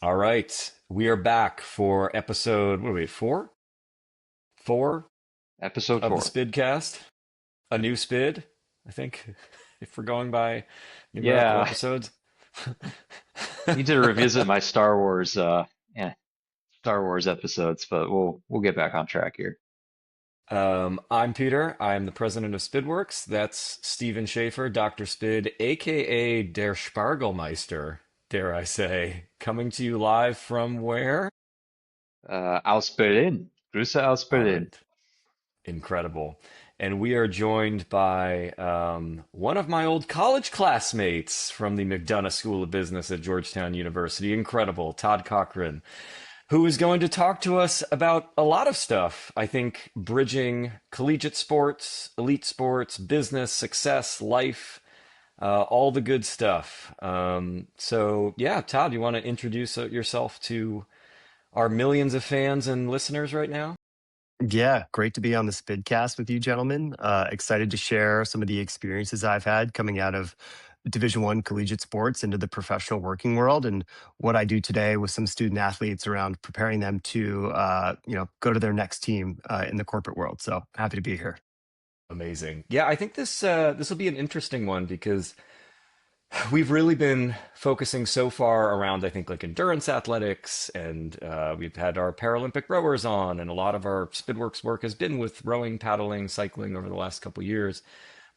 All right, we are back for episode, what are we, four? Four Episode of the 4. Spidcast. A new Spid, I think, if we're going by numerical Yeah, episodes. need to revisit my yeah, Star Wars episodes, but we'll get back on track here. I'm Peter. I'm the president of Spidworks. That's Stephen Schaefer, Dr. Spid, aka Der Spargelmeister, dare I say, coming to you live from where? Aus Berlin. Grüße aus All Berlin. right. Incredible. And we are joined by one of my old college classmates from the McDonough School of Business at Georgetown University. Incredible, Todd Cochran, who is going to talk to us about a lot of stuff. I think bridging collegiate sports, elite sports, business, success, life, all the good stuff. Yeah, Todd, you want to introduce yourself to our millions of fans and listeners right now? Yeah, great to be on the Spidcast with you, gentlemen. Excited to share some of the experiences I've had coming out of Division 1 collegiate sports into the professional working world, and what I do today with some student athletes around preparing them to, go to their next team in the corporate world. So happy to be here. Amazing. Yeah, I think this will be an interesting one because we've really been focusing so far around, I think, like endurance athletics, and we've had our Paralympic rowers on, and a lot of our Spidworks work has been with rowing, paddling, cycling over the last couple years.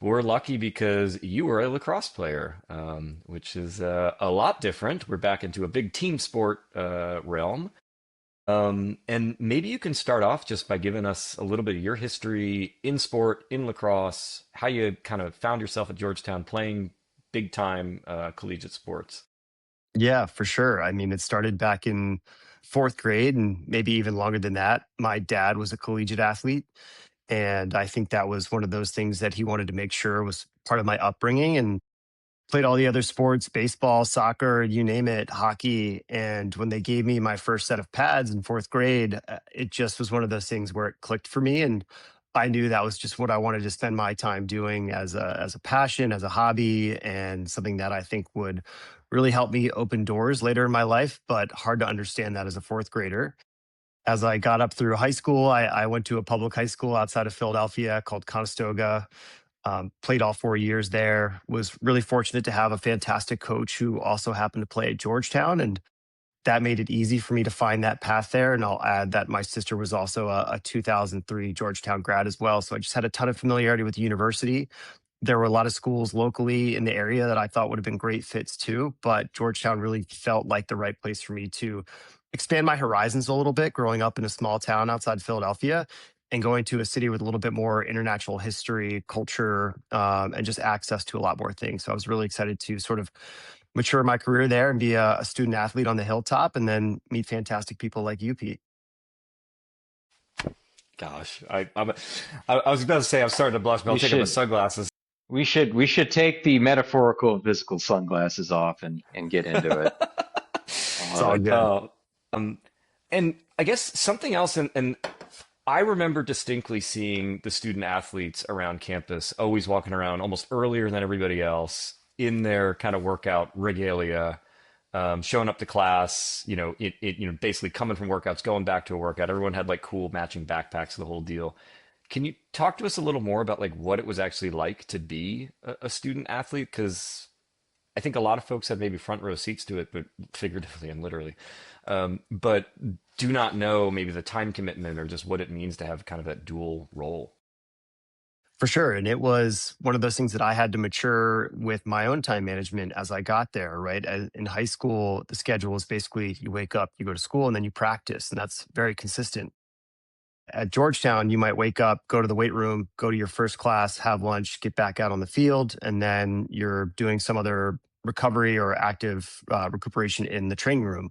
But we're lucky because you were a lacrosse player, which is a lot different. We're back into a big team sport realm. And maybe you can start off just by giving us a little bit of your history in sport, in lacrosse, how you kind of found yourself at Georgetown playing big time collegiate sports. Yeah, for sure. I mean, it started back in fourth grade and maybe even longer than that. My dad was a collegiate athlete. And I think that was one of those things that he wanted to make sure was part of my upbringing. And played all the other sports, baseball, soccer, you name it, hockey. And when they gave me my first set of pads in fourth grade, it just was one of those things where it clicked for me. And I knew that was just what I wanted to spend my time doing as a passion, as a hobby, and something that I think would really help me open doors later in my life, but hard to understand that as a fourth grader. As I got up through high school, I went to a public high school outside of Philadelphia called Conestoga. Played all 4 years there. Was really fortunate to have a fantastic coach who also happened to play at Georgetown, and that made it easy for me to find that path there. And I'll add that my sister was also a 2003 Georgetown grad as well. So I just had a ton of familiarity with the university. There were a lot of schools locally in the area that I thought would have been great fits too, but Georgetown really felt like the right place for me to expand my horizons a little bit, growing up in a small town outside Philadelphia and going to a city with a little bit more international history, culture, and just access to a lot more things. So I was really excited to sort of mature my career there and be a student athlete on the hilltop and then meet fantastic people like you, Pete. Gosh, I was about to say I'm starting to blush, but I'll We take off my should sunglasses. we should take the metaphorical and physical sunglasses off and get into it. I It's love all it. good. Uh, um, and I guess something else, and I remember distinctly seeing the student athletes around campus always walking around almost earlier than everybody else in their kind of workout regalia, showing up to class, basically coming from workouts, going back to a workout. Everyone had like cool matching backpacks, the whole deal. Can you talk to us a little more about like what it was actually like to be a student athlete? Because I think a lot of folks have maybe front row seats to it, but figuratively and literally, but do not know maybe the time commitment or just what it means to have kind of that dual role. For sure. And it was one of those things that I had to mature with my own time management as I got there, right? In high school, the schedule was basically you wake up, you go to school, and then you practice. And that's very consistent. At Georgetown, you might wake up, go to the weight room, go to your first class, have lunch, get back out on the field, and then you're doing some other recovery or active recuperation in the training room.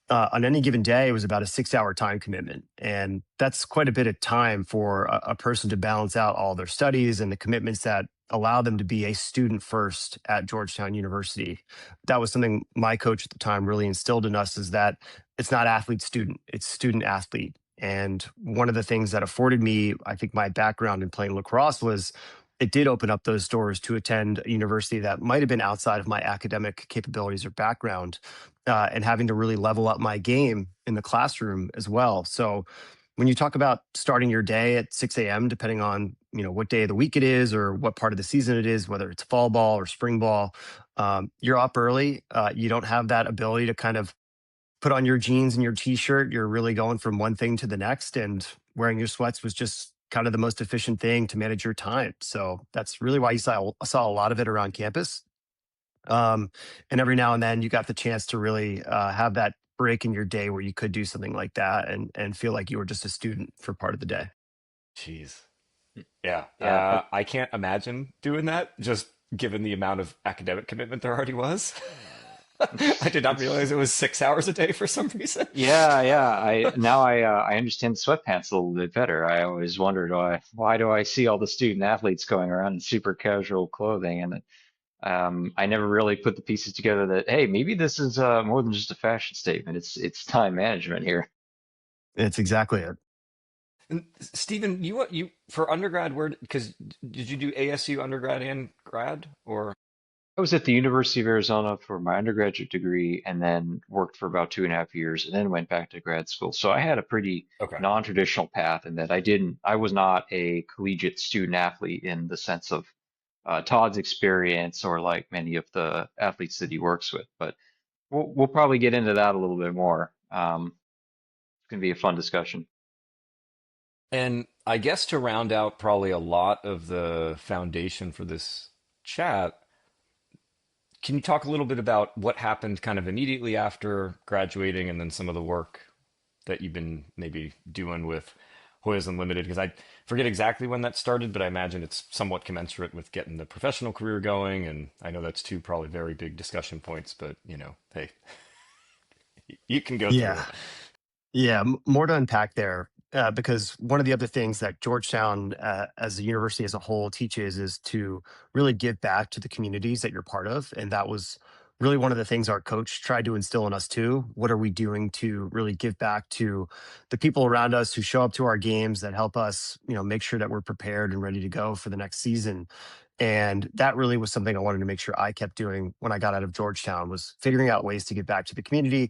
On any given day, it was about a 6 hour time commitment. And that's quite a bit of time for a person to balance out all their studies and the commitments that allow them to be a student first at Georgetown University. That was something my coach at the time really instilled in us is that it's not athlete student, it's student athlete. And one of the things that afforded me, I think, my background in playing lacrosse was it did open up those doors to attend a university that might have been outside of my academic capabilities or background, and having to really level up my game in the classroom as well. So when you talk about starting your day at 6 a.m., depending on what day of the week it is or what part of the season it is, whether it's fall ball or spring ball, you're up early. You don't have that ability to kind of put on your jeans and your t-shirt. You're really going from one thing to the next, and wearing your sweats was just kind of the most efficient thing to manage your time. So that's really why you saw a lot of it around campus. And every now and then you got the chance to really have that break in your day where you could do something like that and feel like you were just a student for part of the day. Jeez. Yeah. Yeah, I can't imagine doing that, just given the amount of academic commitment there already was. I did not it's realize it was 6 hours a day for some reason. yeah. I understand sweatpants a little bit better. I always wondered why do I see all the student athletes going around in super casual clothing, and I never really put the pieces together that hey, maybe this is more than just a fashion statement. It's time management here. It's exactly it. And Stephen, you for undergrad, where because did you do ASU undergrad and grad or I was at the University of Arizona for my undergraduate degree and then worked for about 2.5 years and then went back to grad school. So I had a pretty okay? non-traditional path in that I was not a collegiate student athlete in the sense of Todd's experience or like many of the athletes that he works with. But we'll probably get into that a little bit more. It's going to be a fun discussion. And I guess to round out probably a lot of the foundation for this chat, can you talk a little bit about what happened kind of immediately after graduating and then some of the work that you've been maybe doing with Hoyas Unlimited? Because I forget exactly when that started, but I imagine it's somewhat commensurate with getting the professional career going. And I know that's two probably very big discussion points, but hey, you can go through Yeah. it. Yeah, more to unpack there, because one of the other things that Georgetown, as a university as a whole, teaches is to really give back to the communities that you're part of, and that was really one of the things our coach tried to instill in us too. What are we doing to really give back to the people around us who show up to our games that help us, make sure that we're prepared and ready to go for the next season? And that really was something I wanted to make sure I kept doing when I got out of Georgetown, was figuring out ways to give back to the community,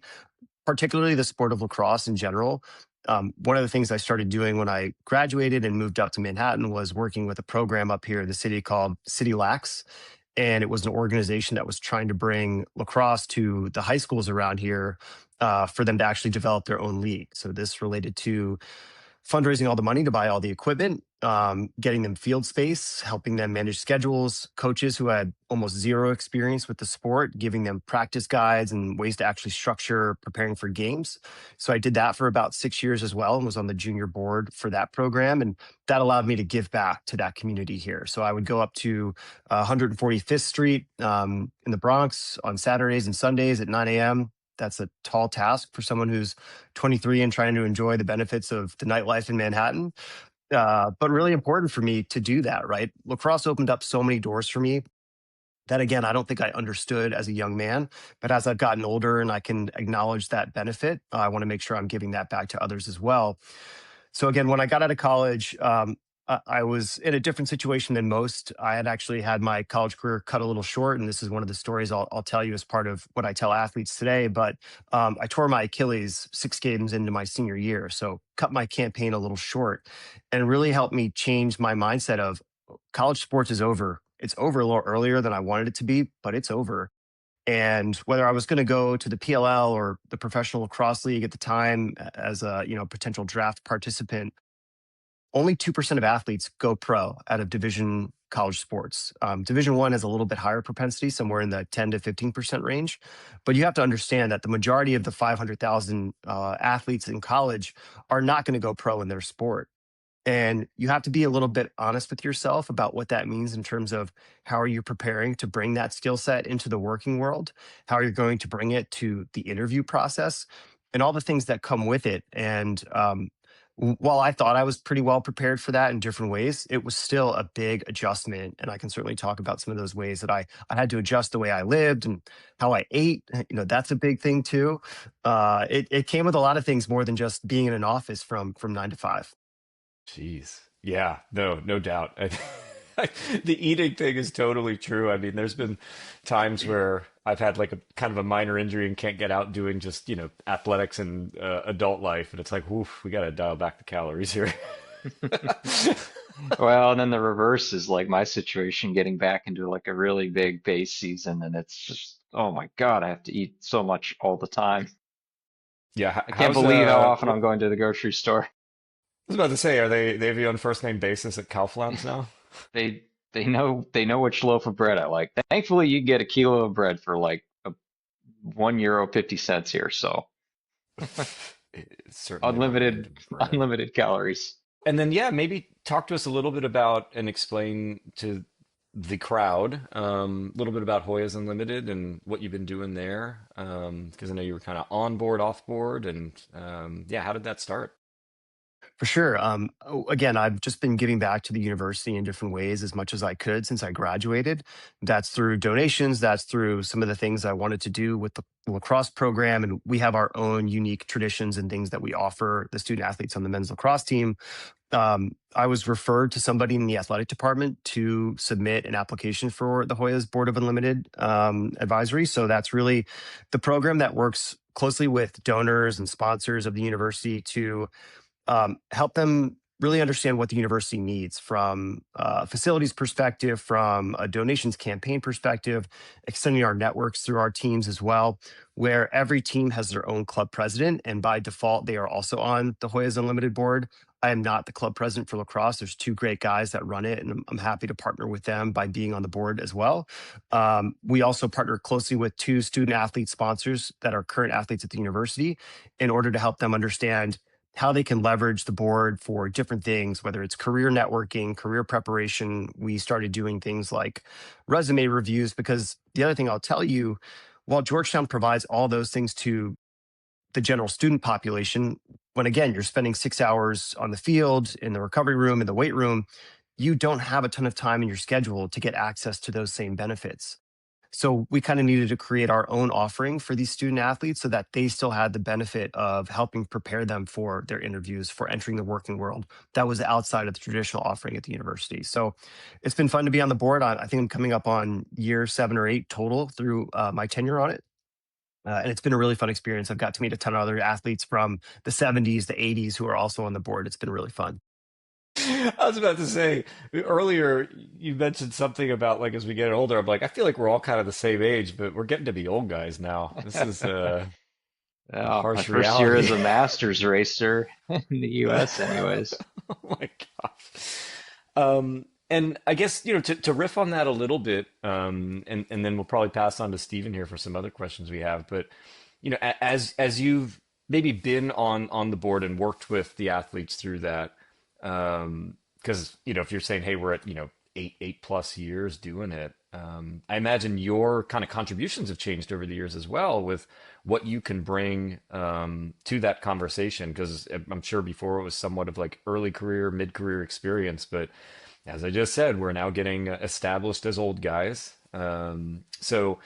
particularly the sport of lacrosse in general. One of the things I started doing when I graduated and moved up to Manhattan was working with a program up here in the city called City Lax. And it was an organization that was trying to bring lacrosse to the high schools around here, for them to actually develop their own league. So this related to fundraising all the money to buy all the equipment, getting them field space, helping them manage schedules, coaches who had almost zero experience with the sport, giving them practice guides and ways to actually structure preparing for games. So I did that for about 6 years as well and was on the junior board for that program. And that allowed me to give back to that community here. So I would go up to 145th Street, in the Bronx on Saturdays and Sundays at 9 a.m. That's a tall task for someone who's 23 and trying to enjoy the benefits of the nightlife in Manhattan. But really important for me to do that, right? Lacrosse opened up so many doors for me that, again, I don't think I understood as a young man. But as I've gotten older and I can acknowledge that benefit, I want to make sure I'm giving that back to others as well. So again, when I got out of college, I was in a different situation than most. I had actually had my college career cut a little short, and this is one of the stories I'll tell you as part of what I tell athletes today. But I tore my Achilles 6 games into my senior year, so cut my campaign a little short, and really helped me change my mindset of college sports is over. It's over a little earlier than I wanted it to be, but it's over. And whether I was going to go to the PLL or the Professional Lacrosse League at the time as a potential draft participant, only 2% of athletes go pro out of division college sports. Division one has a little bit higher propensity, somewhere in the 10 to 15% range. But you have to understand that the majority of the 500,000 athletes in college are not going to go pro in their sport. And you have to be a little bit honest with yourself about what that means in terms of how are you preparing to bring that skill set into the working world, how are you going to bring it to the interview process, and all the things that come with it. And while I thought I was pretty well prepared for that in different ways, it was still a big adjustment. And I can certainly talk about some of those ways that I had to adjust the way I lived and how I ate. That's a big thing too. It came with a lot of things more than just being in an office from 9 to 5. Jeez. Yeah, no doubt. The eating thing is totally true. I mean, there's been times where I've had like a kind of a minor injury and can't get out doing just, athletics and adult life. And it's like, woof, we got to dial back the calories here. Well, and then the reverse is like my situation, getting back into like a really big base season, and it's just, oh my God, I have to eat so much all the time. Yeah. I can't believe how often I'm going to the grocery store. I was about to say, they have you on first name basis at Kaufland's now? They know which loaf of bread I like. Thankfully, you get a kilo of bread for like €1.50 here, so It's certainly unlimited recommended bread. unlimited calories. And then, yeah, maybe talk to us a little bit about and explain to the crowd a little bit about Hoyas Unlimited and what you've been doing there. Because I know you were kind of on board, off board, and yeah, how did that start? For sure. Again, I've just been giving back to the university in different ways as much as I could since I graduated. That's through donations. That's through some of the things I wanted to do with the lacrosse program. And we have our own unique traditions and things that we offer the student athletes on the men's lacrosse team. I was referred to somebody in the athletic department to submit an application for the Hoyas Board of Unlimited advisory. So that's really the program that works closely with donors and sponsors of the university to help them really understand what the university needs from a facilities perspective, from a donations campaign perspective, extending our networks through our teams as well, where every team has their own club president. And by default, they are also on the Hoyas Unlimited board. I am not the club president for lacrosse. There's two great guys that run it, and I'm happy to partner with them by being on the board as well. We also partner closely with two student athlete sponsors that are current athletes at the university in order to help them understand how they can leverage the board for different things, whether it's career networking, career preparation. We started doing things like resume reviews, because the other thing I'll tell you, while Georgetown provides all those things to the general student population, when again, you're spending 6 hours on the field, in the recovery room, in the weight room, you don't have a ton of time in your schedule to get access to those same benefits. So we kind of needed to create our own offering for these student athletes so that they still had the benefit of helping prepare them for their interviews for entering the working world that was outside of the traditional offering at the university. So it's been fun to be on the board. I think I'm coming up on year 7 or 8 total through my tenure on it. And it's been a really fun experience. I've got to meet a ton of other athletes from the 70s, the 80s who are also on the board. It's been really fun. I was about to say earlier, you mentioned something about like as we get older, I'm like, I feel like we're all kind of the same age, but we're getting to be old guys now. This is a Yeah, my harsh first year reality. as a masters racer in the US, anyways. Oh my gosh. And I guess, to riff on that a little bit, and then we'll probably pass on to Stephen here for some other questions we have. But, as you've maybe been on the board and worked with the athletes through that, because, if you're saying, hey, we're at, 8+ years doing it, I imagine your kind of contributions have changed over the years as well with what you can bring to that conversation. Because I'm sure before it was somewhat of like early career, mid-career experience, but as I just said, we're now getting established as old guys. So,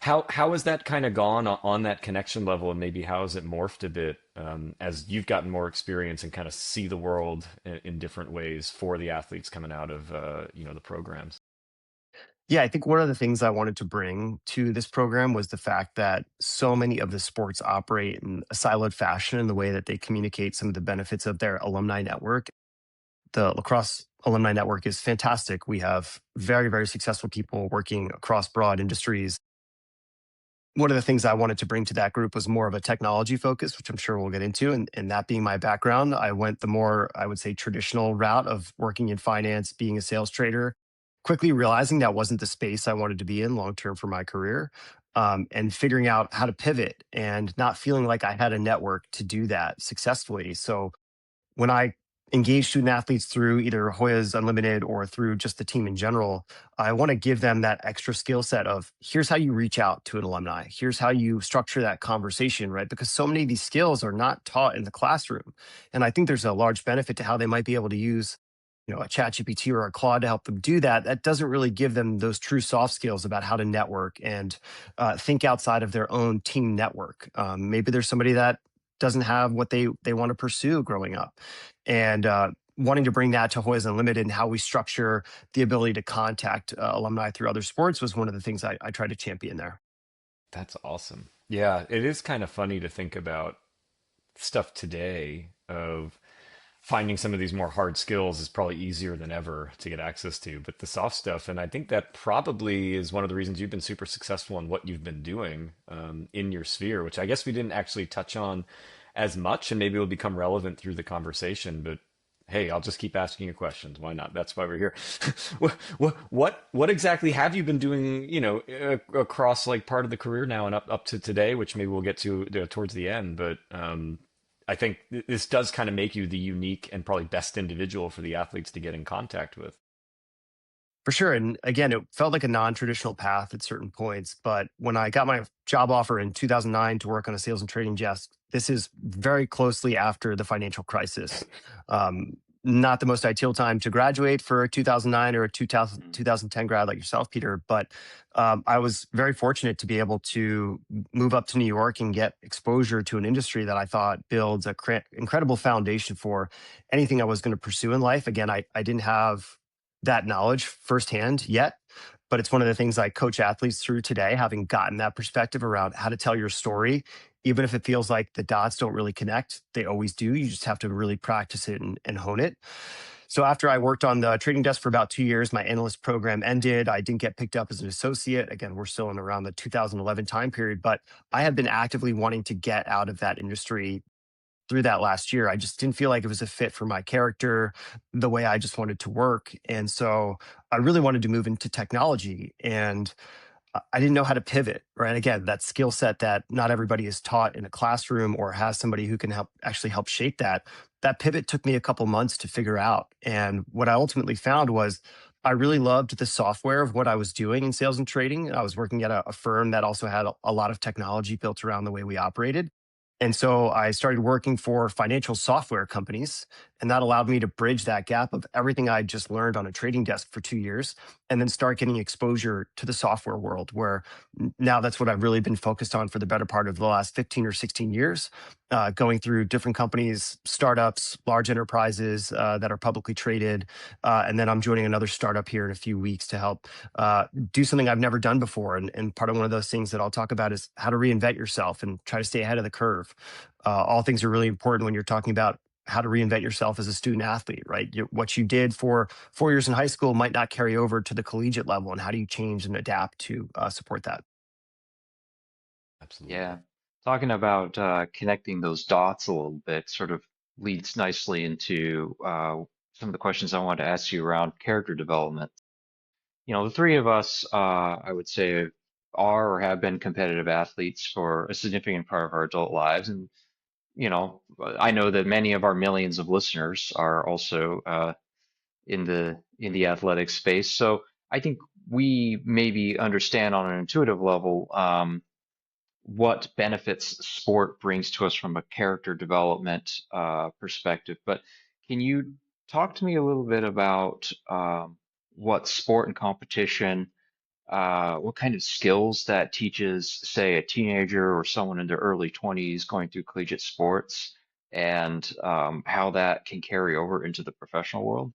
how has that kind of gone on that connection level, and maybe how has it morphed a bit as you've gotten more experience and kind of see the world in different ways for the athletes coming out of the programs? Yeah, I think one of the things I wanted to bring to this program was the fact that so many of the sports operate in a siloed fashion in the way that they communicate some of the benefits of their alumni network. The lacrosse alumni network is fantastic. We have very, very successful people working across broad industries. One of the things I wanted to bring to that group was more of a technology focus, which I'm sure we'll get into. And that being my background, I went the more, I would say, traditional route of working in finance, being a sales trader, quickly realizing that wasn't the space I wanted to be in long term for my career, and figuring out how to pivot and not feeling like I had a network to do that successfully. So when I engage student athletes through either Hoya's Unlimited or through just the team in general, I want to give them that extra skill set of here's how you reach out to an alumni. Here's how you structure that conversation, right? Because so many of these skills are not taught in the classroom. And I think there's a large benefit to how they might be able to use a chat GPT or a Claude to help them do that. That doesn't really give them those true soft skills about how to network and think outside of their own team network. Maybe there's somebody that doesn't have what they want to pursue growing up. And wanting to bring that to Hoyas Unlimited and how we structure the ability to contact alumni through other sports was one of the things I tried to champion there. That's awesome. Yeah, it is kind of funny to think about stuff today of finding some of these more hard skills is probably easier than ever to get access to, but the soft stuff, and I think that probably is one of the reasons you've been super successful in what you've been doing in your sphere, which I guess we didn't actually touch on as much, and maybe will become relevant through the conversation. But hey, I'll just keep asking you questions. Why not? That's why we're here. What exactly have you been doing? Across like part of the career now and up to today, which maybe we'll get to towards the end, but. I think this does kind of make you the unique and probably best individual for the athletes to get in contact with. For sure. And again, it felt like a non-traditional path at certain points. But when I got my job offer in 2009 to work on a sales and trading desk, this is very closely after the financial crisis. Um, Not the most ideal time to graduate for a 2009 or a 2010 grad like yourself, Peter. But I was very fortunate to be able to move up to New York and get exposure to an industry that I thought builds a incredible foundation for anything I was going to pursue in life. Again, I didn't have that knowledge firsthand yet, but it's one of the things I coach athletes through today, having gotten that perspective around how to tell your story. Even if it feels like the dots don't really connect, they always do. You just have to really practice it and hone it. So after I worked on the trading desk for about 2 years, my analyst program ended. I didn't get picked up as an associate. Again, we're still in around the 2011 time period, but I have been actively wanting to get out of that industry through that last year. I just didn't feel like it was a fit for my character, the way I just wanted to work. And so I really wanted to move into technology. And I didn't know how to pivot, right? Again, that skill set that not everybody is taught in a classroom or has somebody who can help shape that. That pivot took me a couple months to figure out. And what I ultimately found was I really loved the software of what I was doing in sales and trading. I was working at a firm that also had a lot of technology built around the way we operated. And so I started working for financial software companies, and that allowed me to bridge that gap of everything I just learned on a trading desk for 2 years and then start getting exposure to the software world, where now that's what I've really been focused on for the better part of the last 15 or 16 years, going through different companies, startups, large enterprises that are publicly traded. And then I'm joining another startup here in a few weeks to help do something I've never done before. And part of one of those things that I'll talk about is how to reinvent yourself and try to stay ahead of the curve. All things are really important when you're talking about how to reinvent yourself as a student athlete, right? What you did for 4 years in high school might not carry over to the collegiate level. And how do you change and adapt to support that? Absolutely. Yeah. Talking about connecting those dots a little bit sort of leads nicely into some of the questions I wanted to ask you around character development. You know, the three of us, I would say, are or have been competitive athletes for a significant part of our adult lives. And, you know, I know that many of our millions of listeners are also in the athletic space. So I think we maybe understand on an intuitive level what benefits sport brings to us from a character development perspective. But can you talk to me a little bit about what sport and competition, what kind of skills that teaches, say, a teenager or someone in their early 20s going through collegiate sports, and how that can carry over into the professional world?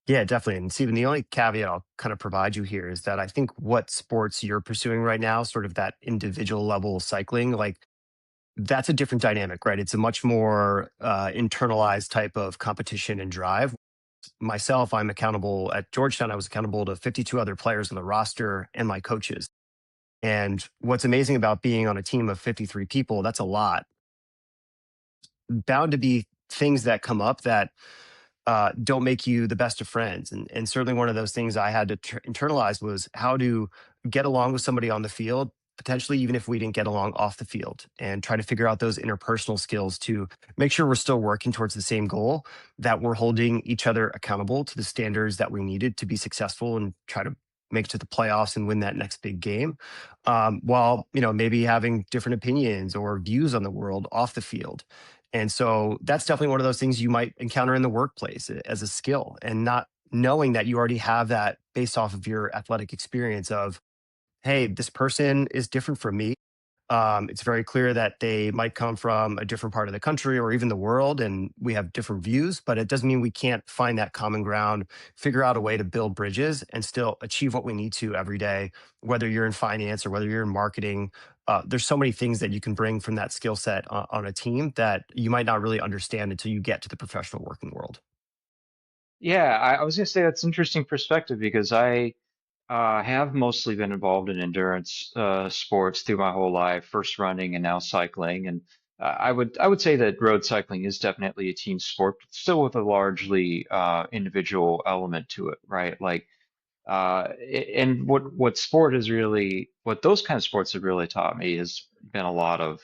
Yeah, definitely. And Stephen, the only caveat I'll kind of provide you here is that I think what sports you're pursuing right now, sort of that individual level cycling, like that's a different dynamic, right? It's a much more internalized type of competition and drive. Myself, I'm accountable at Georgetown. I was accountable to 52 other players on the roster and my coaches. And what's amazing about being on a team of 53 people, that's a lot. Bound to be things that come up that don't make you the best of friends. And certainly one of those things I had to internalize was how to get along with somebody on the field, potentially even if we didn't get along off the field, and try to figure out those interpersonal skills to make sure we're still working towards the same goal, that we're holding each other accountable to the standards that we needed to be successful and try to make it to the playoffs and win that next big game, while maybe having different opinions or views on the world off the field. And so that's definitely one of those things you might encounter in the workplace as a skill, and not knowing that you already have that based off of your athletic experience of, hey, this person is different from me. It's very clear that they might come from a different part of the country or even the world, and we have different views, but it doesn't mean we can't find that common ground, figure out a way to build bridges and still achieve what we need to every day, whether you're in finance or whether you're in marketing. There's so many things that you can bring from that skill set on a team that you might not really understand until you get to the professional working world. Yeah, I was gonna say that's interesting perspective because I have mostly been involved in endurance sports through my whole life, first running and now cycling. And I would say that road cycling is definitely a team sport, but still with a largely individual element to it, right? Like, and what sport has really, what those kind of sports have really taught me has been a lot of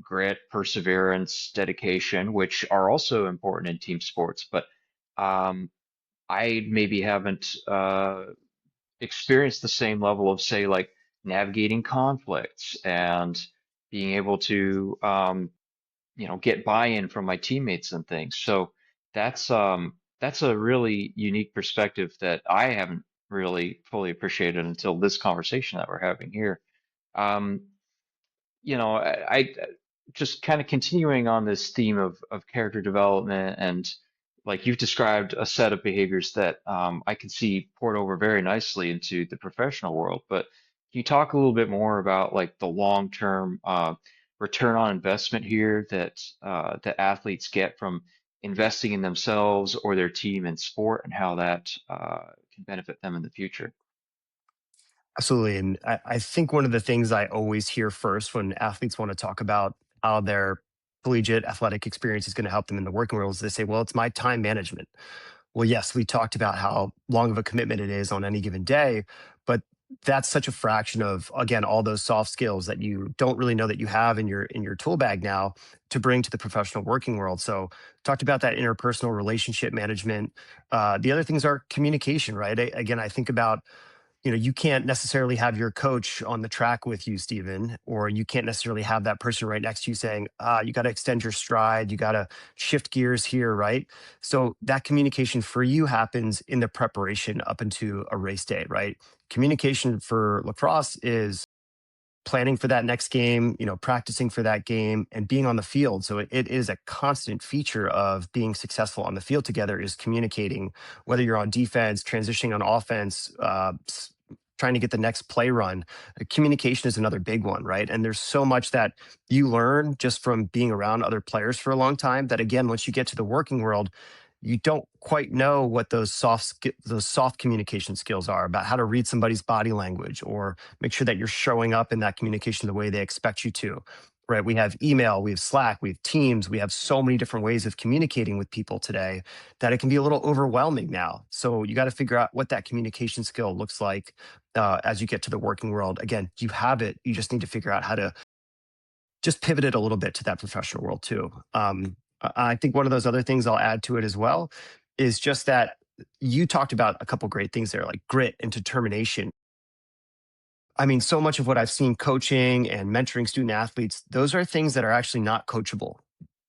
grit, perseverance, dedication, which are also important in team sports. But um, I maybe haven't experienced the same level of, say, like navigating conflicts and being able to, get buy-in from my teammates and things. So that's a really unique perspective that I haven't really fully appreciated until this conversation that we're having here. Um, I just kind of continuing on this theme of character development and like you've described a set of behaviors that I can see poured over very nicely into the professional world. But can you talk a little bit more about like the long-term return on investment here that athletes get from investing in themselves or their team in sport and how that can benefit them in the future? Absolutely. And I think one of the things I always hear first when athletes want to talk about how their collegiate athletic experience is going to help them in the working world is they say, well, it's my time management. Well, yes, we talked about how long of a commitment it is on any given day, but that's such a fraction of, again, all those soft skills that you don't really know that you have in your tool bag now to bring to the professional working world. So talked about that interpersonal relationship management. The other things are communication, right? Again, I think about, you can't necessarily have your coach on the track with you, Stephen, or you can't necessarily have that person right next to you saying, you got to extend your stride, you got to shift gears here, right? So that communication for you happens in the preparation up into a race day, right? Communication for lacrosse is planning for that next game, practicing for that game and being on the field. So it is a constant feature of being successful on the field together is communicating, whether you're on defense, transitioning on offense, trying to get the next play run. Communication is another big one, right? And there's so much that you learn just from being around other players for a long time that again, once you get to the working world, you don't quite know what those soft communication skills are about how to read somebody's body language or make sure that you're showing up in that communication the way they expect you to. Right? We have email, we have Slack, we have Teams, we have so many different ways of communicating with people today that it can be a little overwhelming now. So you got to figure out what that communication skill looks like as you get to the working world. Again, you have it. You just need to figure out how to just pivot it a little bit to that professional world too. I think one of those other things I'll add to it as well is just that you talked about a couple great things there, like grit and determination. I mean, so much of what I've seen coaching and mentoring student athletes, those are things that are actually not coachable.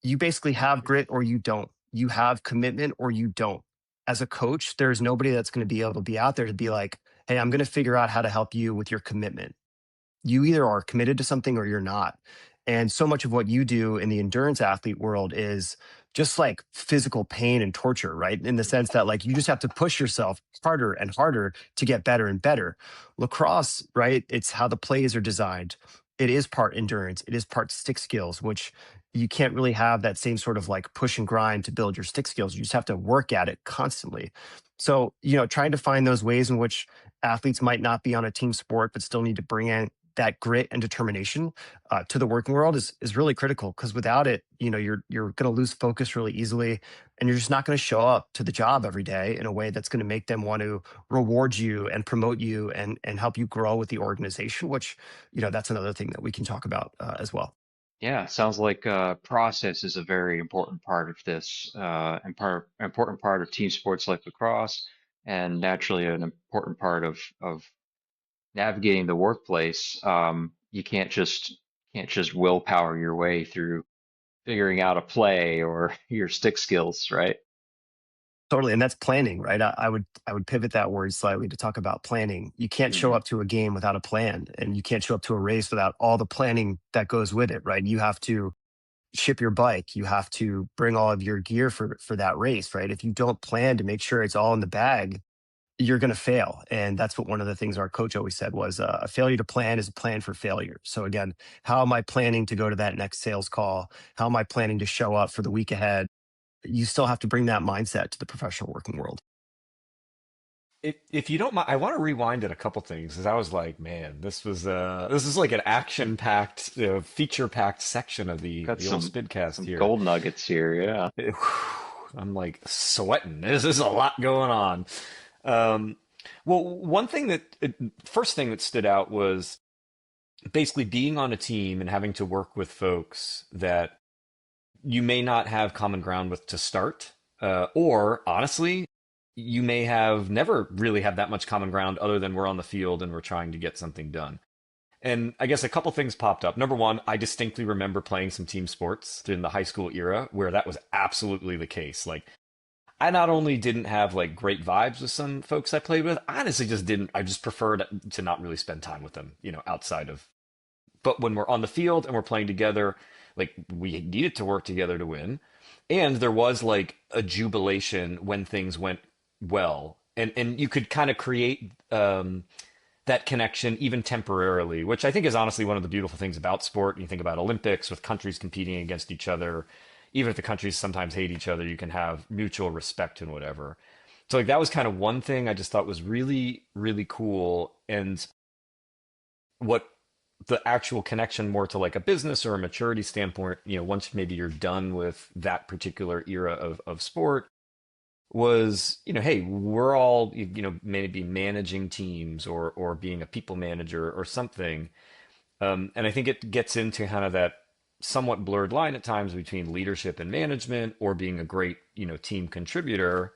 You basically have grit or you don't. You have commitment or you don't. As a coach, there's nobody that's going to be able to be out there to be like, hey, I'm going to figure out how to help you with your commitment. You either are committed to something or you're not. And so much of what you do in the endurance athlete world is just like physical pain and torture, right? In the sense that like you just have to push yourself harder and harder to get better and better. Lacrosse, right? It's how the plays are designed. It is part endurance, it is part stick skills, which you can't really have that same sort of like push and grind to build your stick skills. You just have to work at it constantly. So, trying to find those ways in which athletes might not be on a team sport, but still need to bring in that grit and determination to the working world is really critical because without it, you're going to lose focus really easily, and you're just not going to show up to the job every day in a way that's going to make them want to reward you and promote you and help you grow with the organization. Which that's another thing that we can talk about as well. Yeah, sounds like process is a very important part of this, and important part of team sports like lacrosse, and naturally an important part of navigating the workplace. You can't just willpower your way through figuring out a play or your stick skills, right? Totally, and that's planning, right? I would pivot that word slightly to talk about planning. You can't show Hmm. up to a game without a plan, and you can't show up to a race without all the planning that goes with it, right? You have to ship your bike, you have to bring all of your gear for that race, right? If you don't plan to make sure it's all in the bag, you're going to fail. And that's what one of the things our coach always said was a failure to plan is a plan for failure. So again, how am I planning to go to that next sales call? How am I planning to show up for the week ahead? You still have to bring that mindset to the professional working world. If you don't mind, I want to rewind it a couple things because I was like, man, this is like an action-packed, feature-packed section of Got the old Spidcast some here. gold nuggets here. Yeah. I'm like sweating. This is a lot going on. Um, well, first thing that stood out was basically being on a team and having to work with folks that you may not have common ground with to start, or honestly, you may have never really had that much common ground other than we're on the field and we're trying to get something done. And I guess a couple things popped up. Number one, I distinctly remember playing some team sports in the high school era where that was absolutely the case. Like, I not only didn't have like great vibes with some folks I played with, I honestly just didn't. I just preferred to not really spend time with them, outside of. But when we're on the field and we're playing together, like we needed to work together to win. And there was like a jubilation when things went well. And you could kind of create that connection even temporarily, which I think is honestly one of the beautiful things about sport. You think about Olympics with countries competing against each other. Even if the countries sometimes hate each other, you can have mutual respect and whatever. So like that was kind of one thing I just thought was really, really cool. And what the actual connection more to like a business or a maturity standpoint, once maybe you're done with that particular era of sport, was, hey, we're all, maybe managing teams or being a people manager or something. And I think it gets into kind of that somewhat blurred line at times between leadership and management or being a great, team contributor,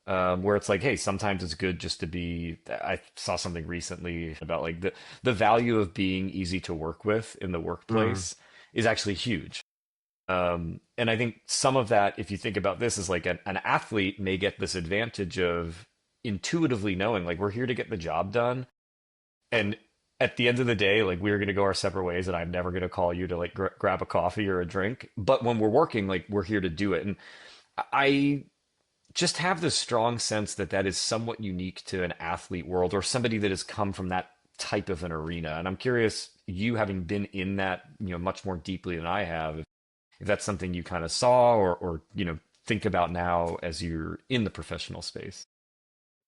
where it's like, hey, sometimes it's good just to be. I saw something recently about like the value of being easy to work with in the Mm. workplace is actually huge. And I think some of that, if you think about this, is like an athlete may get this advantage of intuitively knowing, like, we're here to get the job done. And at the end of the day, like, we're going to go our separate ways, and I'm never going to call you to like grab a coffee or a drink. But when we're working, like, we're here to do it. And I just have this strong sense that that is somewhat unique to an athlete world or somebody that has come from that type of an arena. And I'm curious, you having been in that, much more deeply than I have, if that's something you kind of saw or think about now as you're in the professional space.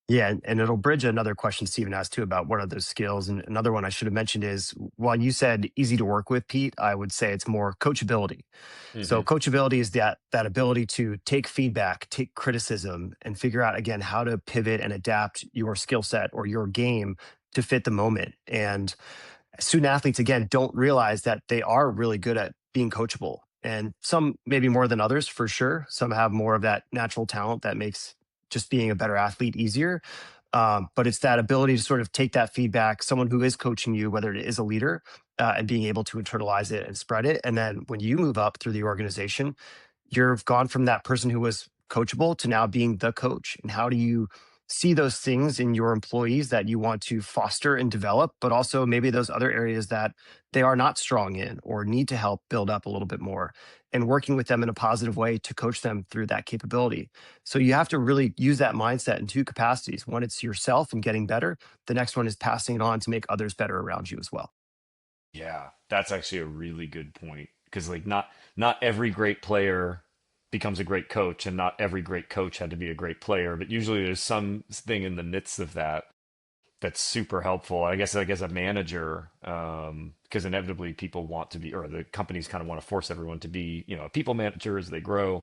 Yeah, and it'll bridge another question Steven asked too about what are those skills. And another one I should have mentioned is while you said easy to work with, Pete, I would say it's more coachability. So Hmm. coachability is that ability to take feedback, take criticism, and figure out again how to pivot and adapt your skill set or your game to fit the moment. And student athletes again don't realize that they are really good at being coachable, and some maybe more than others for sure. Some have more of that natural talent that makes just being a better athlete easier. But it's that ability to sort of take that feedback, someone who is coaching you, whether it is a leader, and being able to internalize it and spread it. And then when you move up through the organization, you've gone from that person who was coachable to now being the coach. And how do you see those things in your employees that you want to foster and develop, but also maybe those other areas that they are not strong in or need to help build up a little bit more, and working with them in a positive way to coach them through that capability. So you have to really use that mindset in two capacities. One, it's yourself and getting better. The next one is passing it on to make others better around you as well. Yeah, that's actually a really good point because like not every great player becomes a great coach, and not every great coach had to be a great player, but usually there's something in the midst of that that's super helpful. I guess like as a manager, because inevitably people want to be, or the companies kind of want to force everyone to be, a people manager as they grow.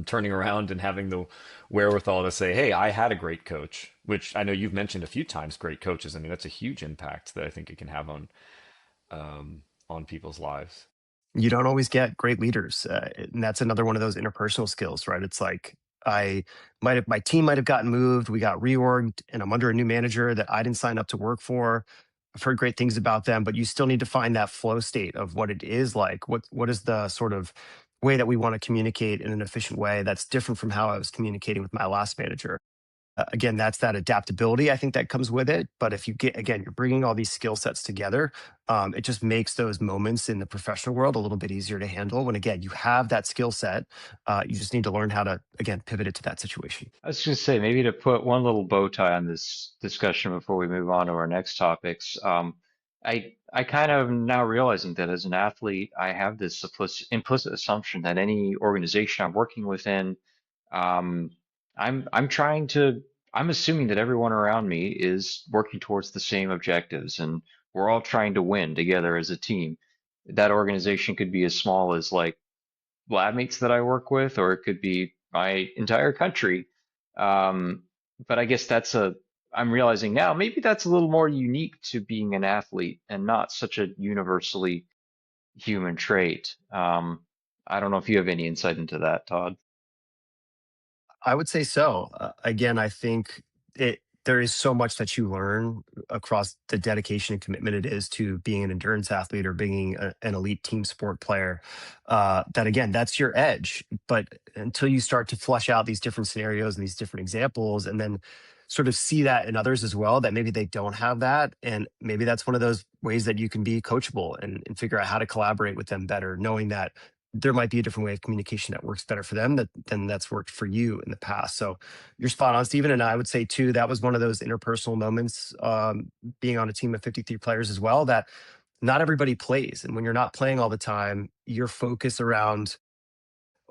Turning around and having the wherewithal to say, "Hey, I had a great coach," which I know you've mentioned a few times. Great coaches. I mean, that's a huge impact that I think it can have on people's lives. You don't always get great leaders, and that's another one of those interpersonal skills, right? It's like I my team might have gotten moved, we got reorged, and I'm under a new manager that I didn't sign up to work for. I've heard great things about them, but you still need to find that flow state of what it is like. What is the sort of way that we want to communicate in an efficient way that's different from how I was communicating with my last manager. Again, that's that adaptability I think that comes with it. But if you get, again, you're bringing all these skill sets together, it just makes those moments in the professional world a little bit easier to handle. When again, you have that skill set, you just need to learn how to, again, pivot it to that situation. I was going to say, maybe to put one little bow tie on this discussion before we move on to our next topics. I kind of now realizing that as an athlete, I have this implicit assumption that any organization I'm working within, um, I'm trying to, I'm assuming that everyone around me is working towards the same objectives, and we're all trying to win together as a team. That organization could be as small as like lab mates that I work with, or it could be my entire country. Um, but I guess I'm realizing now maybe that's a little more unique to being an athlete and not such a universally human trait. I don't know if you have any insight into that, Todd. I would say so. Again, I think there is so much that you learn across the dedication and commitment it is to being an endurance athlete or being an elite team sport player. That again, that's your edge. But until you start to flesh out these different scenarios and these different examples, and then sort of see that in others as well, that maybe they don't have that, and maybe that's one of those ways that you can be coachable and figure out how to collaborate with them better, knowing that there might be a different way of communication that works better for them than that's worked for you in the past. So you're spot on, Stephen. And I would say too, that was one of those interpersonal moments, being on a team of 53 players as well, that not everybody plays. And when you're not playing all the time, your focus around,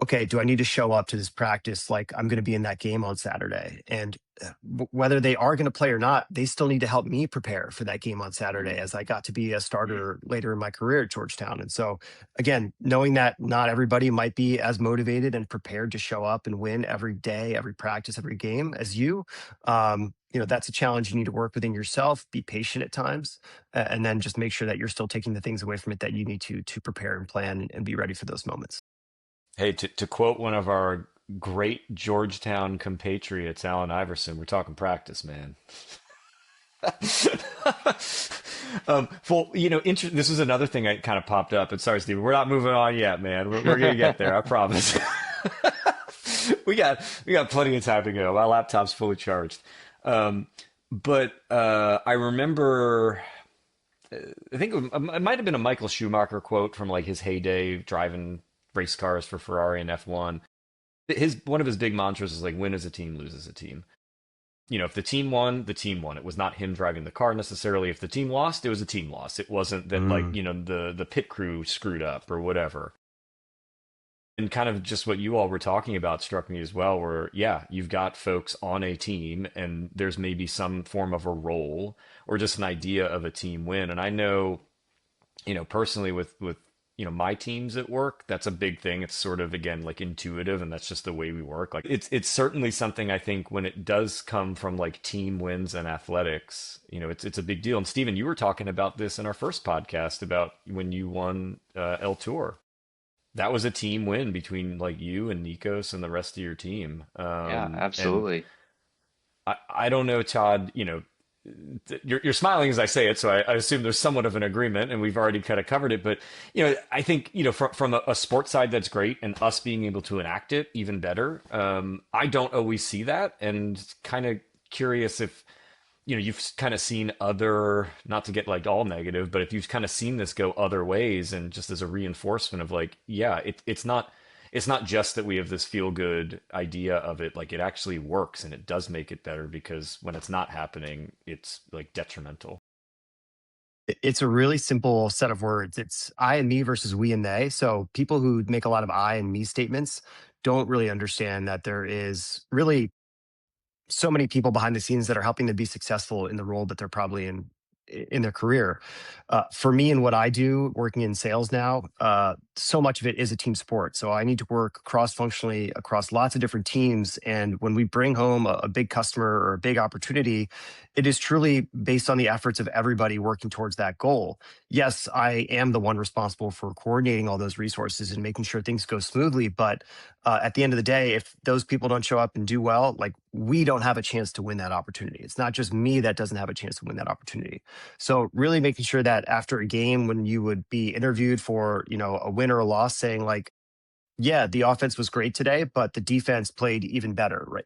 okay, do I need to show up to this practice like I'm going to be in that game on Saturday? And whether they are going to play or not, they still need to help me prepare for that game on Saturday, as I got to be a starter later in my career at Georgetown. And so, again, knowing that not everybody might be as motivated and prepared to show up and win every day, every practice, every game as you, that's a challenge you need to work within yourself, be patient at times, and then just make sure that you're still taking the things away from it that you need to prepare and plan and be ready for those moments. Hey, to quote one of our great Georgetown compatriots, Allen Iverson, we're talking practice, man. Well, this is another thing that kind of popped up. And sorry, Steve, we're not moving on yet, man. We're gonna get there, I promise. we got plenty of time to go. My laptop's fully charged. But I remember, I think it might have been a Michael Schumacher quote from like his heyday driving race cars for Ferrari and F1. One of his big mantras is like, win as a team, lose as a team. If the team won, the team won. It was not him driving the car necessarily. If the team lost, it was a team loss. It wasn't that like, the pit crew screwed up or whatever. And kind of just what you all were talking about struck me as well, where, yeah, you've got folks on a team and there's maybe some form of a role or just an idea of a team win. And I know, personally with my teams at work, that's a big thing. It's sort of, again, like intuitive, and that's just the way we work. Like it's certainly something I think when it does come from like team wins and athletics, it's a big deal. And Stephen, you were talking about this in our first podcast about when you won El Tour. That was a team win between like you and Nikos and the rest of your team. Yeah, absolutely. I don't know, Todd, you're smiling as I say it, so I assume there's somewhat of an agreement, and we've already kind of covered it. But I think from a sports side, that's great, and us being able to enact it even better. I don't always see that, and kind of curious if you've kind of seen other, not to get like all negative, but if you've kind of seen this go other ways, and just as a reinforcement of like, yeah, it's not just that we have this feel good idea of it, like it actually works and it does make it better, because when it's not happening, it's like detrimental. It's a really simple set of words. It's I and me versus we and they. So people who make a lot of I and me statements don't really understand that there is really so many people behind the scenes that are helping them be successful in the role that they're probably in their career. For me and what I do, working in sales now, so much of it is a team sport. So I need to work cross-functionally across lots of different teams. And when we bring home a big customer or a big opportunity, it is truly based on the efforts of everybody working towards that goal. Yes, I am the one responsible for coordinating all those resources and making sure things go smoothly. But at the end of the day, if those people don't show up and do well, like we don't have a chance to win that opportunity. It's not just me that doesn't have a chance to win that opportunity. So really making sure that after a game, when you would be interviewed for, a win or a loss, saying like, Yeah, the offense was great today, but the defense played even better, right?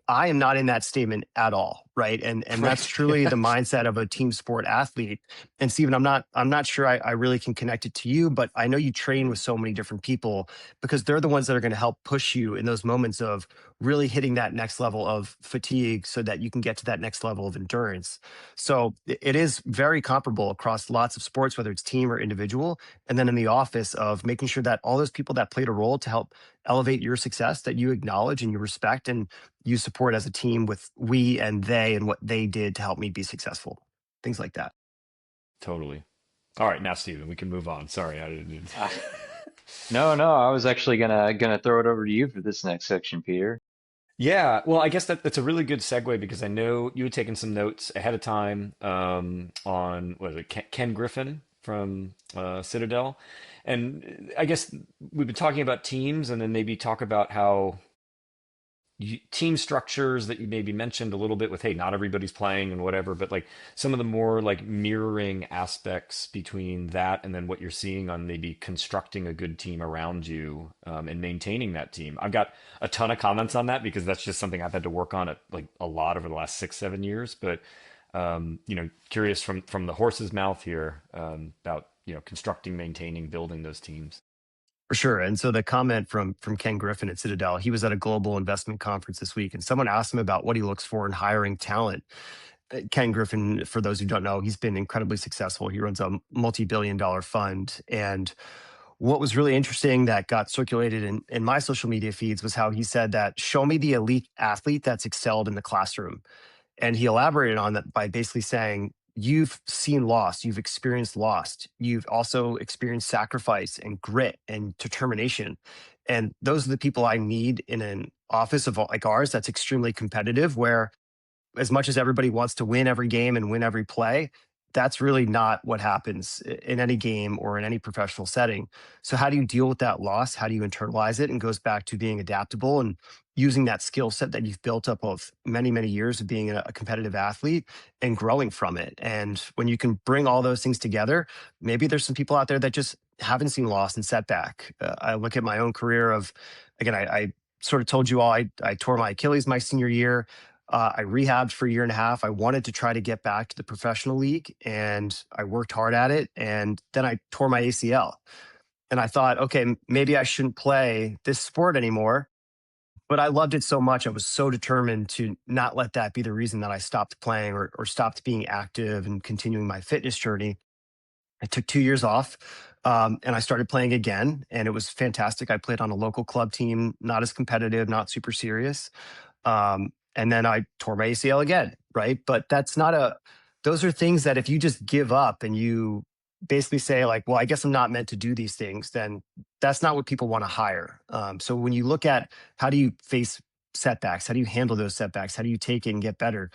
I am not in that statement at all, right? And that's Right. truly the mindset of a team sport athlete. And Stephen, I'm not sure I really can connect it to you, but I know you train with so many different people because they're the ones that are going to help push you in those moments of really hitting that next level of fatigue so that you can get to that next level of endurance. So it is very comparable across lots of sports, whether it's team or individual, and then in the office of making sure that all those people that played a role to help elevate your success that you acknowledge and you respect and you support as a team with we and they and what they did to help me be successful, things like that. Totally. All right, now Stephen, we can move on. Sorry, I didn't. Uh, no, no, I was actually gonna throw it over to you for this next section, Peter. Yeah, well, I guess that's a really good segue because I know you had taken some notes ahead of time on what is it, Ken Griffin from Citadel, and I guess we've been talking about teams, and then maybe talk about how team structures that you maybe mentioned a little bit with, hey, not everybody's playing and whatever, but like some of the more like mirroring aspects between that and then what you're seeing on maybe constructing a good team around you, and maintaining that team. I've got a ton of comments on that because that's just something I've had to work on at like a lot over the last 6 7 years. But curious from the horse's mouth here, about constructing, maintaining, building those teams. For sure. And so the comment from Ken Griffin at Citadel, he was at a global investment conference this week, and someone asked him about what he looks for in hiring talent. Ken Griffin, for those who don't know, he's been incredibly successful. He runs a multi-billion-dollar fund. And what was really interesting that got circulated in my social media feeds was how he said that show me the elite athlete that's excelled in the classroom. And he elaborated on that by basically saying, you've seen loss, you've experienced loss, you've also experienced sacrifice and grit and determination. And those are the people I need in an office of like ours that's extremely competitive, where as much as everybody wants to win every game and win every play, that's really not what happens in any game or in any professional setting. So, how do you deal with that loss? How do you internalize it? And goes back to being adaptable and using that skill set that you've built up of many, many years of being a competitive athlete and growing from it. And when you can bring all those things together, maybe there's some people out there that just haven't seen loss and setback. I look at my own career of, again, I sort of told you all I tore my Achilles my senior year. I rehabbed for a year and a half. I wanted to try to get back to the professional league and I worked hard at it. And then I tore my ACL. And I thought, okay, maybe I shouldn't play this sport anymore. But I loved it so much. I was so determined to not let that be the reason that I stopped playing or stopped being active and continuing my fitness journey. I took 2 years off, and I started playing again. And it was fantastic. I played on a local club team, not as competitive, not super serious. And then I tore my ACL again, right? But that's not a, those are things that if you just give up and you basically say, like, well, I guess I'm not meant to do these things, then that's not what people want to hire. So when you look at how do you face setbacks, how do you handle those setbacks, how do you take it and get better?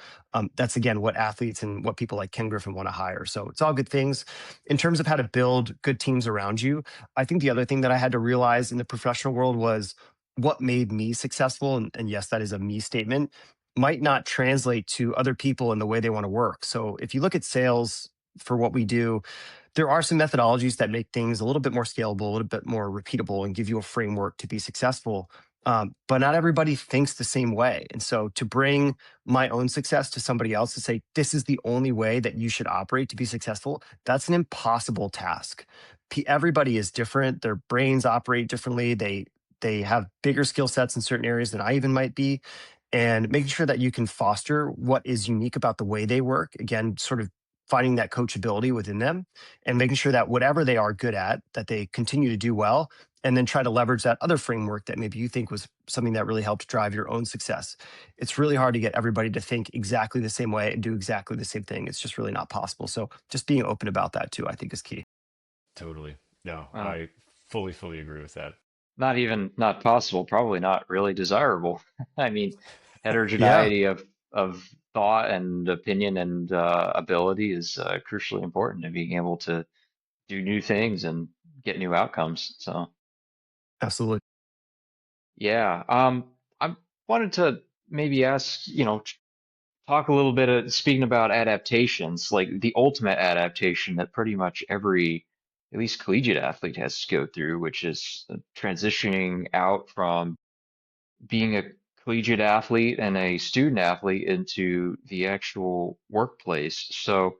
That's again what athletes and what people like Ken Griffin want to hire. So it's all good things. In terms of how to build good teams around you, I think the other thing that I had to realize in the professional world was what made me successful, and yes, that is a me statement, might not translate to other people in the way they want to work. So if you look at sales for what we do, there are some methodologies that make things a little bit more scalable, a little bit more repeatable, and give you a framework to be successful. But not everybody thinks the same way. And so to bring my own success to somebody else to say, this is the only way that you should operate to be successful, that's an impossible task. Everybody is different. Their brains operate differently. They have bigger skill sets in certain areas than I even might be. And making sure that you can foster what is unique about the way they work, again, sort of finding that coachability within them and making sure that whatever they are good at, that they continue to do well, and then try to leverage that other framework that maybe you think was something that really helped drive your own success. It's really hard to get everybody to think exactly the same way and do exactly the same thing. It's just really not possible. So just being open about that too, I think is key. Totally. No, Well, I fully agree with that. not even not possible, probably not really desirable. I mean, Yeah. heterogeneity of thought and opinion and ability is crucially important to being able to do new things and get new outcomes. So Absolutely. yeah, I wanted to maybe ask, talk a little bit of speaking about adaptations, like the ultimate adaptation that pretty much every at least collegiate athlete has to go through, which is transitioning out from being a collegiate athlete and a student athlete into the actual workplace. So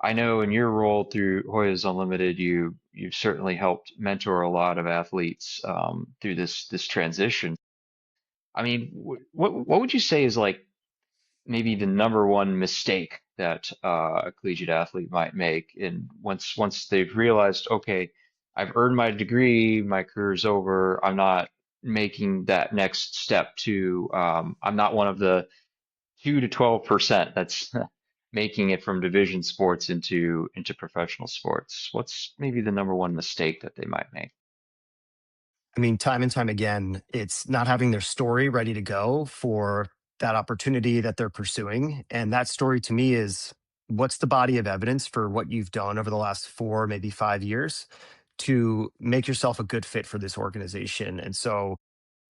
I know in your role through Hoyas Unlimited, you've certainly helped mentor a lot of athletes through this transition. I mean, what would you say is like maybe the number one mistake that a collegiate athlete might make, and once they've realized, okay, I've earned my degree, my career's over, I'm not making that next step to, I'm not one of the 2 to 12% that's making it from division sports into professional sports. What's maybe the number one mistake that they might make? I mean, time and time again, it's not having their story ready to go for that opportunity that they're pursuing. And that story to me is, what's the body of evidence for what you've done over the last 4, maybe 5 years to make yourself a good fit for this organization? And so,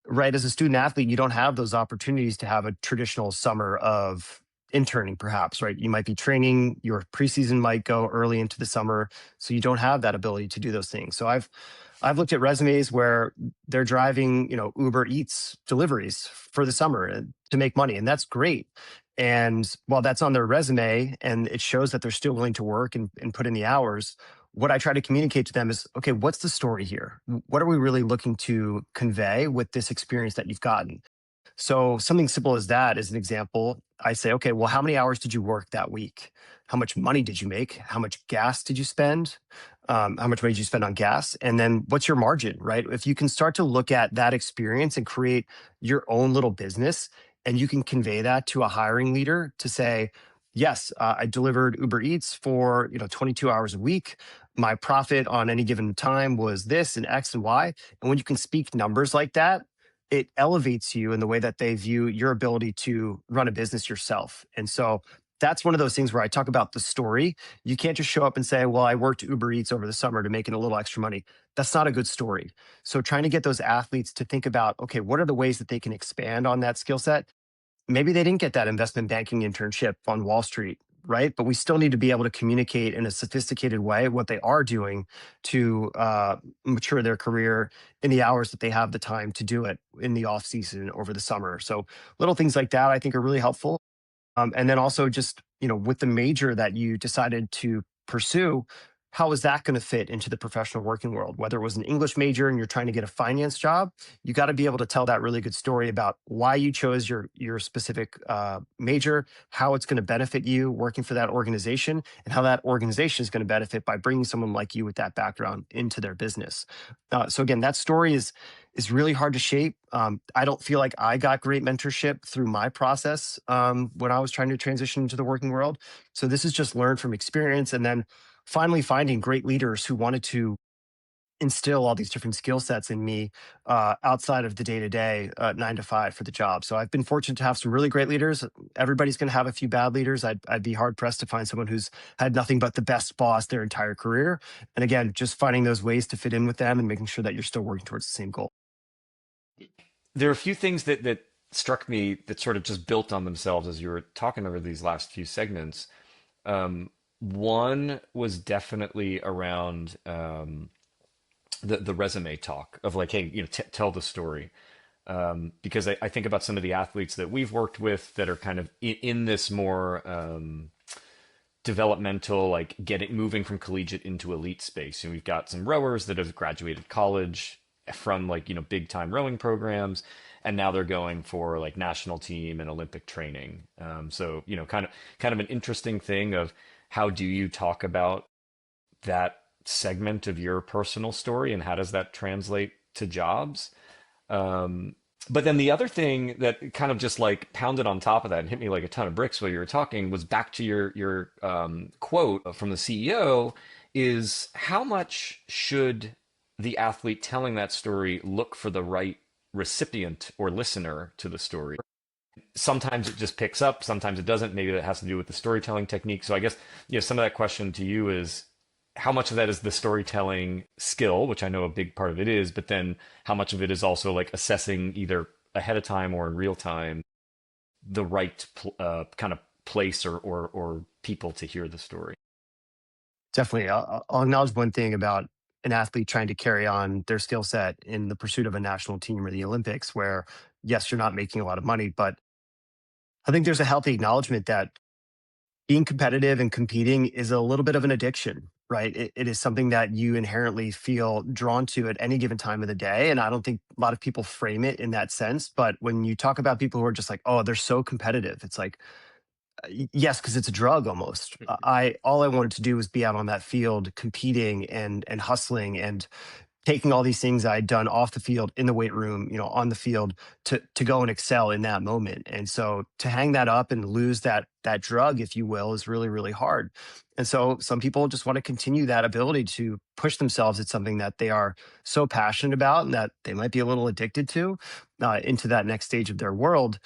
right, as a student athlete, you don't have those opportunities to have a traditional summer of interning, perhaps, right? You might be training, your preseason might go early into the summer, so you don't have that ability to do those things. So I've looked at resumes where they're driving, Uber Eats deliveries for the summer to make money, and that's great. And while that's on their resume and it shows that they're still willing to work and put in the hours, what I try to communicate to them is, okay, what's the story here? What are we really looking to convey with this experience that you've gotten? So something simple as that is an example. I say, okay, well, how many hours did you work that week? How much money did you make? How much gas did you spend? How much money did you spend on gas? And then what's your margin, right? If you can start to look at that experience and create your own little business, and you can convey that to a hiring leader to say, yes, I delivered Uber Eats for 22 hours a week. My profit on any given time was this and X and Y. And when you can speak numbers like that, it elevates you in the way that they view your ability to run a business yourself. And so that's one of those things where I talk about the story. You can't just show up and say, well, I worked Uber Eats over the summer to making a little extra money. That's not a good story. So trying to get those athletes to think about, okay, what are the ways that they can expand on that skill set? Maybe they didn't get that investment banking internship on Wall Street, right? But we still need to be able to communicate in a sophisticated way what they are doing to mature their career in the hours that they have the time to do it in the off season over the summer. So little things like that I think are really helpful. And then also just, with the major that you decided to pursue, how is that going to fit into the professional working world? Whether it was an English major and you're trying to get a finance job, you got to be able to tell that really good story about why you chose your specific major, how it's going to benefit you working for that organization, and how that organization is going to benefit by bringing someone like you with that background into their business. So again, that story is really hard to shape. I don't feel like I got great mentorship through my process when I was trying to transition into the working world. So this is just learned from experience, and then finally finding great leaders who wanted to instill all these different skill sets in me outside of the day-to-day 9 to 5 for the job. So I've been fortunate to have some really great leaders. Everybody's going to have a few bad leaders. I'd be hard pressed to find someone who's had nothing but the best boss their entire career. And again, just finding those ways to fit in with them and making sure that you're still working towards the same goal. There are a few things that struck me that sort of just built on themselves as you were talking over these last few segments. One was definitely around the resume talk of like, hey, tell the story. Because I think about some of the athletes that we've worked with that are kind of in this more developmental, like moving from collegiate into elite space. And we've got some rowers that have graduated college from like, big time rowing programs. And now they're going for like national team and Olympic training. So, kind of an interesting thing of how do you talk about that segment of your personal story and how does that translate to jobs? But then the other thing that kind of just like pounded on top of that and hit me like a ton of bricks while you were talking was back to your quote from the CEO is how much should the athlete telling that story look for the right recipient or listener to the story? Sometimes it just picks up, sometimes it doesn't. Maybe that has to do with the storytelling technique. So I guess, some of that question to you is how much of that is the storytelling skill, which I know a big part of it is, but then how much of it is also like assessing either ahead of time or in real time the right kind of place or people to hear the story. Definitely. I'll acknowledge one thing about an athlete trying to carry on their skill set in the pursuit of a national team or the Olympics, where yes, you're not making a lot of money, but I think there's a healthy acknowledgement that being competitive and competing is a little bit of an addiction, right? It is something that you inherently feel drawn to at any given time of the day. And I don't think a lot of people frame it in that sense. But when you talk about people who are just like, oh, they're so competitive, it's like, yes, because it's a drug almost. I all I wanted to do was be out on that field competing and hustling and taking all these things I'd done off the field, in the weight room, on the field, to go and excel in that moment. And so to hang that up and lose that drug, if you will, is really, really hard. And so some people just want to continue that ability to push themselves at something that they are so passionate about and that they might be a little addicted to, into that next stage of their world.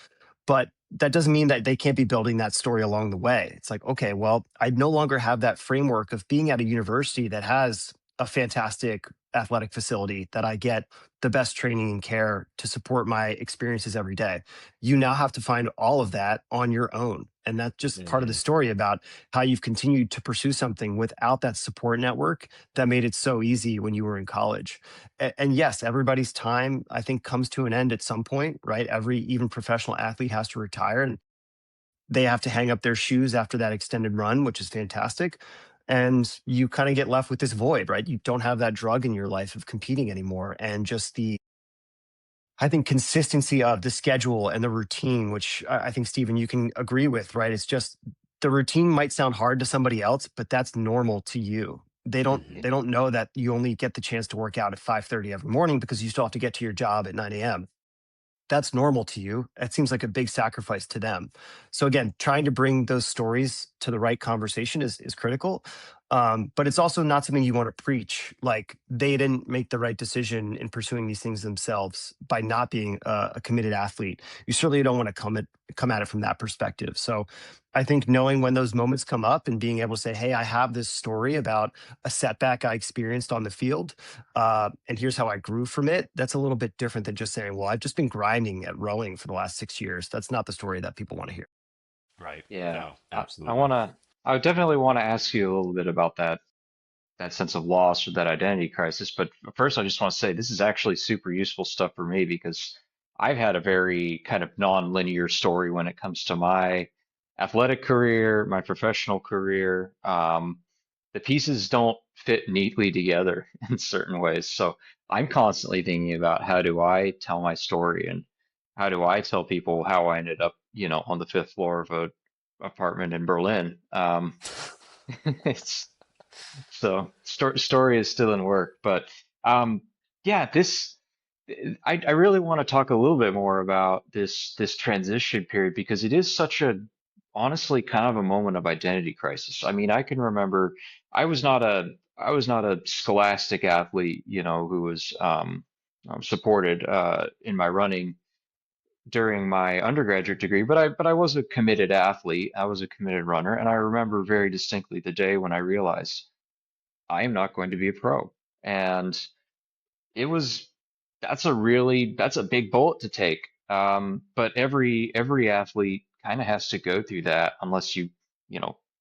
But that doesn't mean that they can't be building that story along the way. It's like, okay, well, I no longer have that framework of being at a university that has a fantastic athletic facility, that I get the best training and care to support my experiences every day. You now have to find all of that on your own. And that's just part of the Hmm. story about how you've continued to pursue something without that support network that made it so easy when you were in college. And yes, everybody's time, I think, comes to an end at some point, right? Every even professional athlete has to retire, and they have to hang up their shoes after that extended run, which is fantastic. And you kind of get left with this void, right? You don't have that drug in your life of competing anymore. And just I think, consistency of the schedule and the routine, which I think, Stephen, you can agree with, right? It's just the routine might sound hard to somebody else, but that's normal to you. They don't Hmm. they don't know that you only get the chance to work out at 5:30 every morning because you still have to get to your job at 9 a.m. That's normal to you. It seems like a big sacrifice to them. So again, trying to bring those stories to the right conversation is critical. But it's also not something you want to preach. Like, they didn't make the right decision in pursuing these things themselves by not being a committed athlete. You certainly don't want to come at it from that perspective. So I think knowing when those moments come up and being able to say, hey, I have this story about a setback I experienced on the field, and here's how I grew from it. That's a little bit different than just saying, well, I've just been grinding at rowing for the last 6 years. That's not the story that people want to hear. Right. Yeah, No, I absolutely. wanna, I would definitely want to ask you a little bit about that sense of loss or that identity crisis. But first, I just want to say this is actually super useful stuff for me because I've had a very kind of non-linear story when it comes to my athletic career, my professional career. The pieces don't fit neatly together in certain ways. So I'm constantly thinking about how do I tell my story and how do I tell people how I ended up, on the fifth floor of a apartment in Berlin. It's so story is still in work, but um, yeah, I really want to talk a little bit more about this transition period because it is such a honestly kind of a moment of identity crisis. I mean, I can remember I was not a scholastic athlete, who was supported in my running during my undergraduate degree, but I was a committed athlete. I was a committed runner, and I remember very distinctly the day when I realized I am not going to be a pro. And it was that's a big bullet to take. But every athlete kind of has to go through that unless you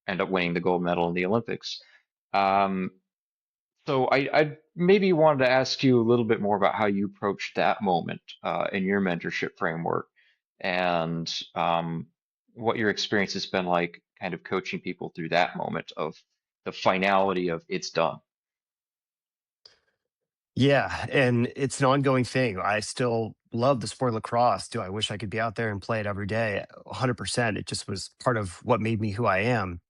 end up winning the gold medal in the Olympics. Um, so I maybe wanted to ask you a little bit more about how you approached that moment in your mentorship framework and what your experience has been like kind of coaching people through that moment of the finality of it's done. Yeah, and it's an ongoing thing. I still love the sport of lacrosse. Do I wish I could be out there and play it every day? 100%. It just was part of what made me who I am.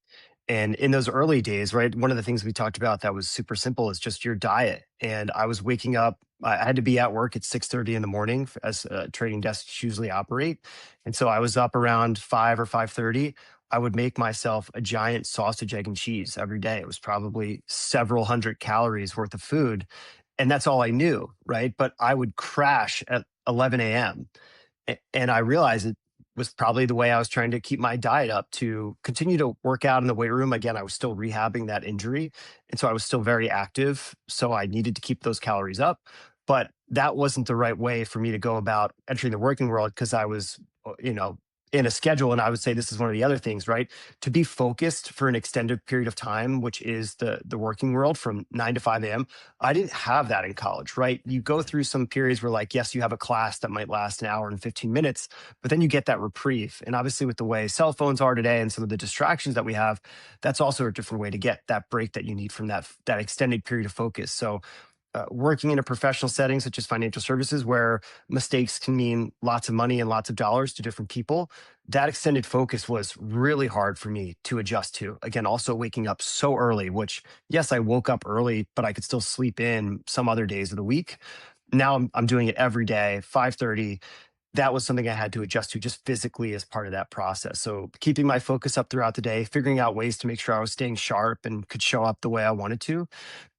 And in those early days, right, one of the things we talked about that was super simple is just your diet. And I was waking up, I had to be at work at 6:30 in the morning, as trading desks usually operate. And so I was up around 5 or 5:30. I would make myself a giant sausage, egg, and cheese every day. It was probably several hundred calories worth of food. And that's all I knew, right? But I would crash at 11 a.m. And I realized it was probably the way I was trying to keep my diet up to continue to work out in the weight room. Again, I was still rehabbing that injury. And so I was still very active. So I needed to keep those calories up. But that wasn't the right way for me to go about entering the working world because I was, you know, in a schedule, and I would say this is one of the other things, right? To be focused for an extended period of time, which is the working world from 9 to 5 a.m. I didn't have that in college, right? You go through some periods where, like, yes, you have a class that might last an hour and 15 minutes, but then you get that reprieve. And obviously, with the way cell phones are today and some of the distractions that we have, that's also a different way to get that break that you need from that extended period of focus. So working in a professional setting such as financial services where mistakes can mean lots of money and lots of dollars to different people, that extended focus was really hard for me to adjust to. Again, also waking up so early, which, yes, I woke up early, but I could still sleep in some other days of the week. Now I'm doing it every day, 5:30. That was something I had to adjust to just physically as part of that process. So keeping my focus up throughout the day, figuring out ways to make sure I was staying sharp and could show up the way I wanted to.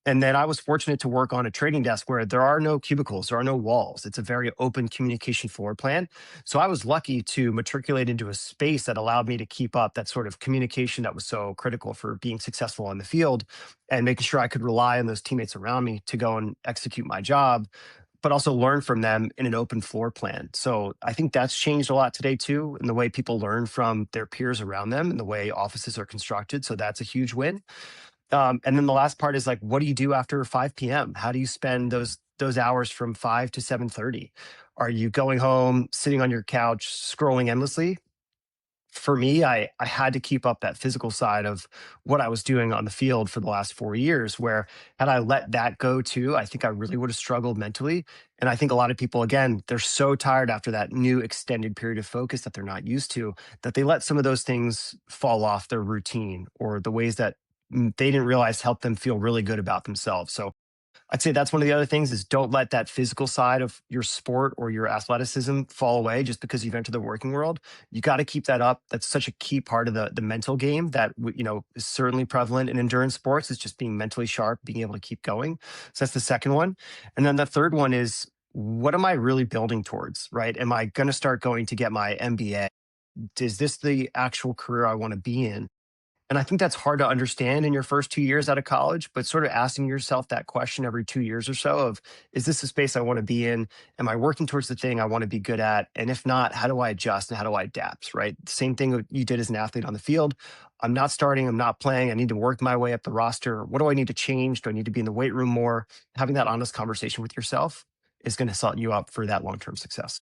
And then I was fortunate to work on a trading desk where there are no cubicles, there are no walls. It's a very open communication floor plan. So I was lucky to matriculate into a space that allowed me to keep up that sort of communication that was so critical for being successful on the field and making sure I could rely on those teammates around me to go and execute my job, but also learn from them in an open floor plan. So I think that's changed a lot today too, in the way people learn from their peers around them and the way offices are constructed. So that's a huge win. And then the last part is like, what do you do after 5 p.m.? How do you spend those hours from 5 to 7:30? Are you going home, sitting on your couch, scrolling endlessly? For me, I had to keep up that physical side of what I was doing on the field for the last 4 years, where had I let that go too, I think I really would have struggled mentally. And I think a lot of people, again, they're so tired after that new extended period of focus that they're not used to, that they let some of those things fall off their routine or the ways that they didn't realize helped them feel really good about themselves. So I'd say that's one of the other things is don't let that physical side of your sport or your athleticism fall away just because you've entered the working world. You got to keep that up. That's such a key part of the mental game that is certainly prevalent in endurance sports. Is just being mentally sharp, being able to keep going. So that's the second one. And then the third one is, what am I really building towards, right? Am I going to start going to get my MBA? Is this the actual career I want to be in? And I think that's hard to understand in your first 2 years out of college, but sort of asking yourself that question every 2 years or so of, is this a space I want to be in? Am I working towards the thing I want to be good at? And if not, how do I adjust and how do I adapt, right? Same thing that you did as an athlete on the field. I'm not starting, I'm not playing. I need to work my way up the roster. What do I need to change? Do I need to be in the weight room more? Having that honest conversation with yourself is going to set you up for that long-term success.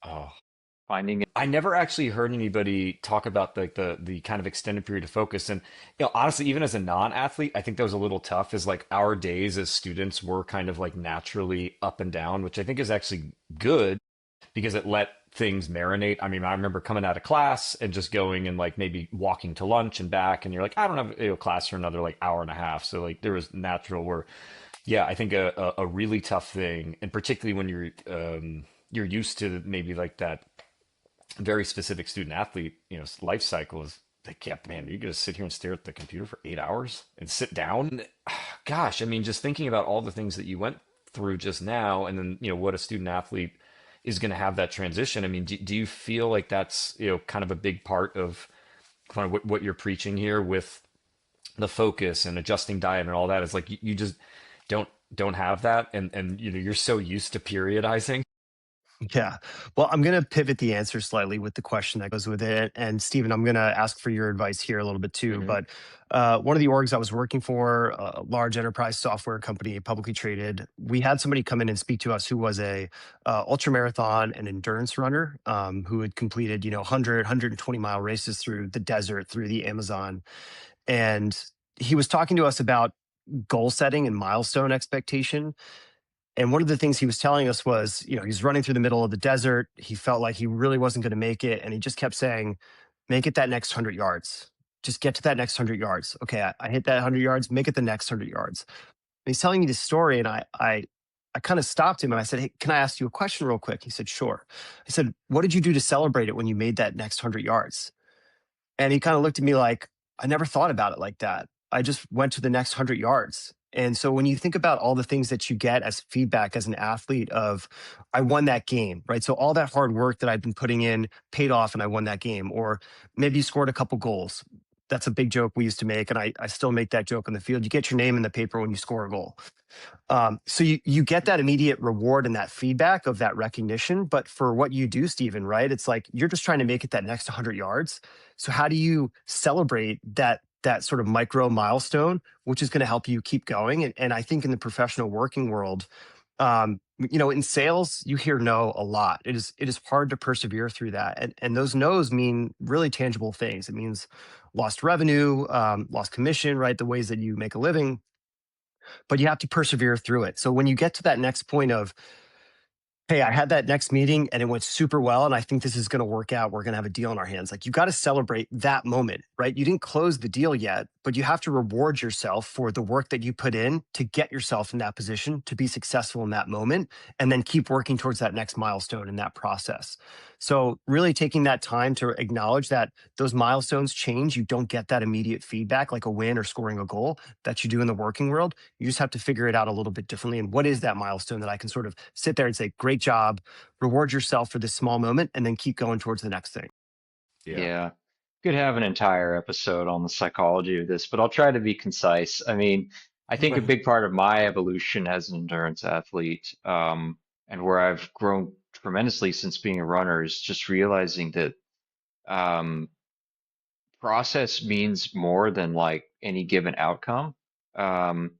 Oh, Finding it. I never actually heard anybody talk about the kind of extended period of focus. And honestly, even as a non-athlete, I think that was a little tough. Is like our days as students were kind of like naturally up and down, which I think is actually good because it let things marinate. I mean, I remember coming out of class and just going and like maybe walking to lunch and back, and you're like, I don't have class for another like hour and a half. So like there was natural where, yeah, I think a really tough thing, and particularly when you're used to maybe like that very specific student athlete, life cycle is like, yeah, man, you gonna sit here and stare at the computer for 8 hours and sit down? Gosh, I mean, just thinking about all the things that you went through just now, and then what a student athlete is going to have that transition. I mean, do you feel like that's kind of a big part of kind of what you're preaching here with the focus and adjusting diet and all that? Is like you just don't have that, and you're so used to periodizing. Yeah. Well, I'm going to pivot the answer slightly with the question that goes with it. And Stephen, I'm going to ask for your advice here a little bit too. Mhm. But one of the orgs I was working for, a large enterprise software company, publicly traded, we had somebody come in and speak to us who was a ultra marathon and endurance runner who had completed, 120-mile races through the desert, through the Amazon. And he was talking to us about goal setting and milestone expectation. And one of the things he was telling us was, he's running through the middle of the desert. He felt like he really wasn't going to make it. And he just kept saying, make it that next 100 yards. Just get to that next 100 yards. Okay, I hit that 100 yards, make it the next 100 yards. And he's telling me this story. And I kind of stopped him and I said, hey, can I ask you a question real quick? He said, sure. I said, what did you do to celebrate it when you made that next 100 yards? And he kind of looked at me like, I never thought about it like that. I just went to the next 100 yards. And so when you think about all the things that you get as feedback as an athlete of, I won that game, right? So all that hard work that I've been putting in paid off and I won that game. Or maybe you scored a couple goals. that's a big joke we used to make, and I still make that joke on the field. You get your name in the paper when you score a goal. So you get that immediate reward and that feedback of that recognition. But for what you do, Stephen, right? It's like you're just trying to make it that next 100 yards. So how do you celebrate that sort of micro milestone, which is going to help you keep going? And I think in the professional working world, in sales, you hear no a lot. It is hard to persevere through that, and those no's mean really tangible things. It means lost revenue, lost commission, right? The ways that you make a living, but you have to persevere through it. So when you get to that next point of, hey, I had that next meeting and it went super well, and I think this is going to work out. We're going to have a deal in our hands. Like, you got to celebrate that moment, right? You didn't close the deal yet, but you have to reward yourself for the work that you put in to get yourself in that position to be successful in that moment, and then keep working towards that next milestone in that process. So really taking that time to acknowledge that those milestones change. You don't get that immediate feedback like a win or scoring a goal that you do in the working world. You just have to figure it out a little bit differently. And what is that milestone that I can sort of sit there and say, great job, reward yourself for this small moment, and then keep going towards the next thing. Yeah. Yeah. Could have an entire episode on the psychology of this, but I'll try to be concise. I mean, I think a big part of my evolution as an endurance athlete, and where I've grown tremendously since being a runner, is just realizing that um, process means more than like any given outcome. Um,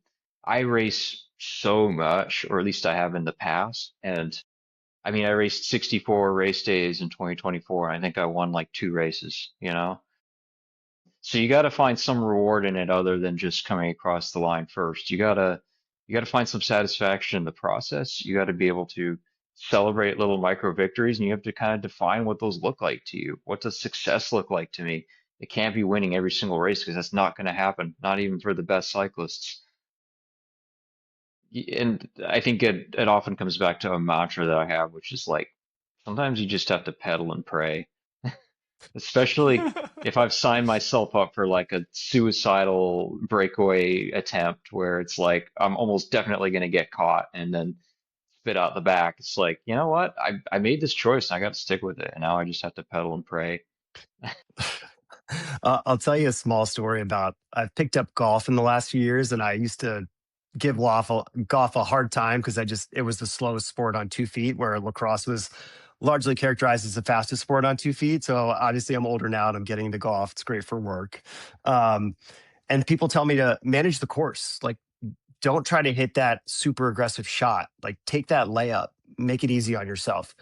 I race so much, or at least I have in the past, and I mean, I raced 64 race days in 2024. I think I won like 2 races, you know? So you got to find some reward in it other than just coming across the line first. You got to find some satisfaction in the process. You got to be able to celebrate little micro victories, and you have to kind of define what those look like to you. What does success look like to me? It can't be winning every single race because that's not going to happen, not even for the best cyclists. And I think it often comes back to a mantra that I have, which is like, sometimes you just have to pedal and pray, especially if I've signed myself up for like a suicidal breakaway attempt where it's like I'm almost definitely going to get caught and then spit out the back. It's like, you know what? I made this choice and I got to stick with it. And now I just have to pedal and pray. I'll tell you a small story about I've picked up golf in the last few years, and I used to give golf a hard time because it was the slowest sport on 2 feet, where lacrosse was largely characterized as the fastest sport on 2 feet. So obviously I'm older now and I'm getting into golf. It's great for work. Um, and people tell me to manage the course. Like, don't try to hit that super aggressive shot. Like, take that layup, make it easy on yourself.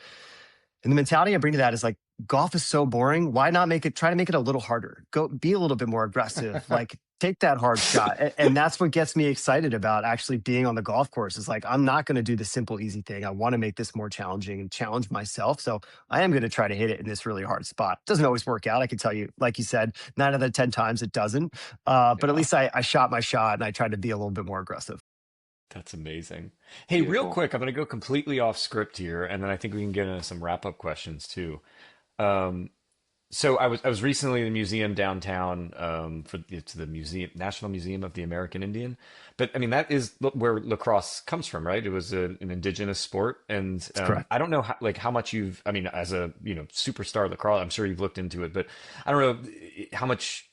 And the mentality I bring to that is like, golf is so boring. Why not try to make it a little harder? Go be a little bit more aggressive. Like, take that hard shot. And that's what gets me excited about actually being on the golf course. Is like, I'm not going to do the simple, easy thing. I want to make this more challenging and challenge myself. So I am going to try to hit it in this really hard spot. Doesn't always work out. I can tell you, like you said, 9 out of 10 times it doesn't. But at Yeah. least I shot my shot and I tried to be a little bit more aggressive. That's amazing. Hey, real Beautiful. quick, I'm going to go completely off script here, and then I think we can get into some wrap up questions too. Um, so I was recently in the museum downtown it's the museum National Museum of the American Indian, but I mean that is where lacrosse comes from, right? It was an indigenous sport, and That's correct. I don't know how much you've. I mean, as a superstar lacrosse, I'm sure you've looked into it, but I don't know how much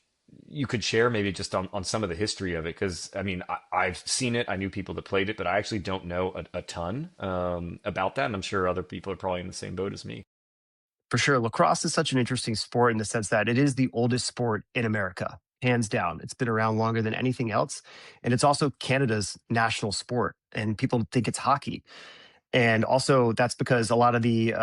you could share maybe just on some of the history of it, because I mean I've seen it, I knew people that played it, but I actually don't know a ton about that, and I'm sure other people are probably in the same boat as me. For sure. Lacrosse is such an interesting sport in the sense that it is the oldest sport in America, hands down. It's been around longer than anything else. And it's also Canada's national sport. And people think it's hockey. And also, that's because a lot of the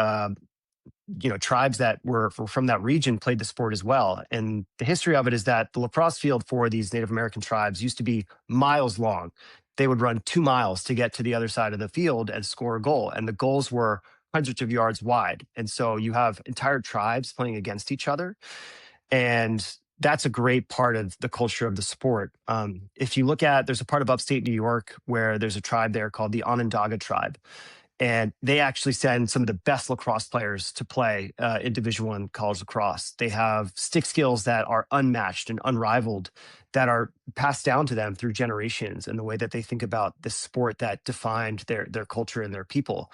tribes that were from that region played the sport as well. And the history of it is that the lacrosse field for these Native American tribes used to be miles long. They would run 2 miles to get to the other side of the field and score a goal. And the goals were hundreds of yards wide. And so you have entire tribes playing against each other. And that's a great part of the culture of the sport. If you look at, there's a part of upstate New York where there's a tribe there called the Onondaga tribe, and they actually send some of the best lacrosse players to play in Division I college lacrosse. They have stick skills that are unmatched and unrivaled, that are passed down to them through generations, and the way that they think about this sport that defined their culture and their people.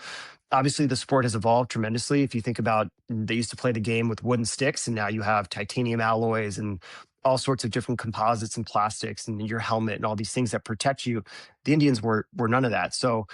Obviously, the sport has evolved tremendously. If you think about, they used to play the game with wooden sticks, and now you have titanium alloys and all sorts of different composites and plastics and your helmet and all these things that protect you. The Indians were none of that. So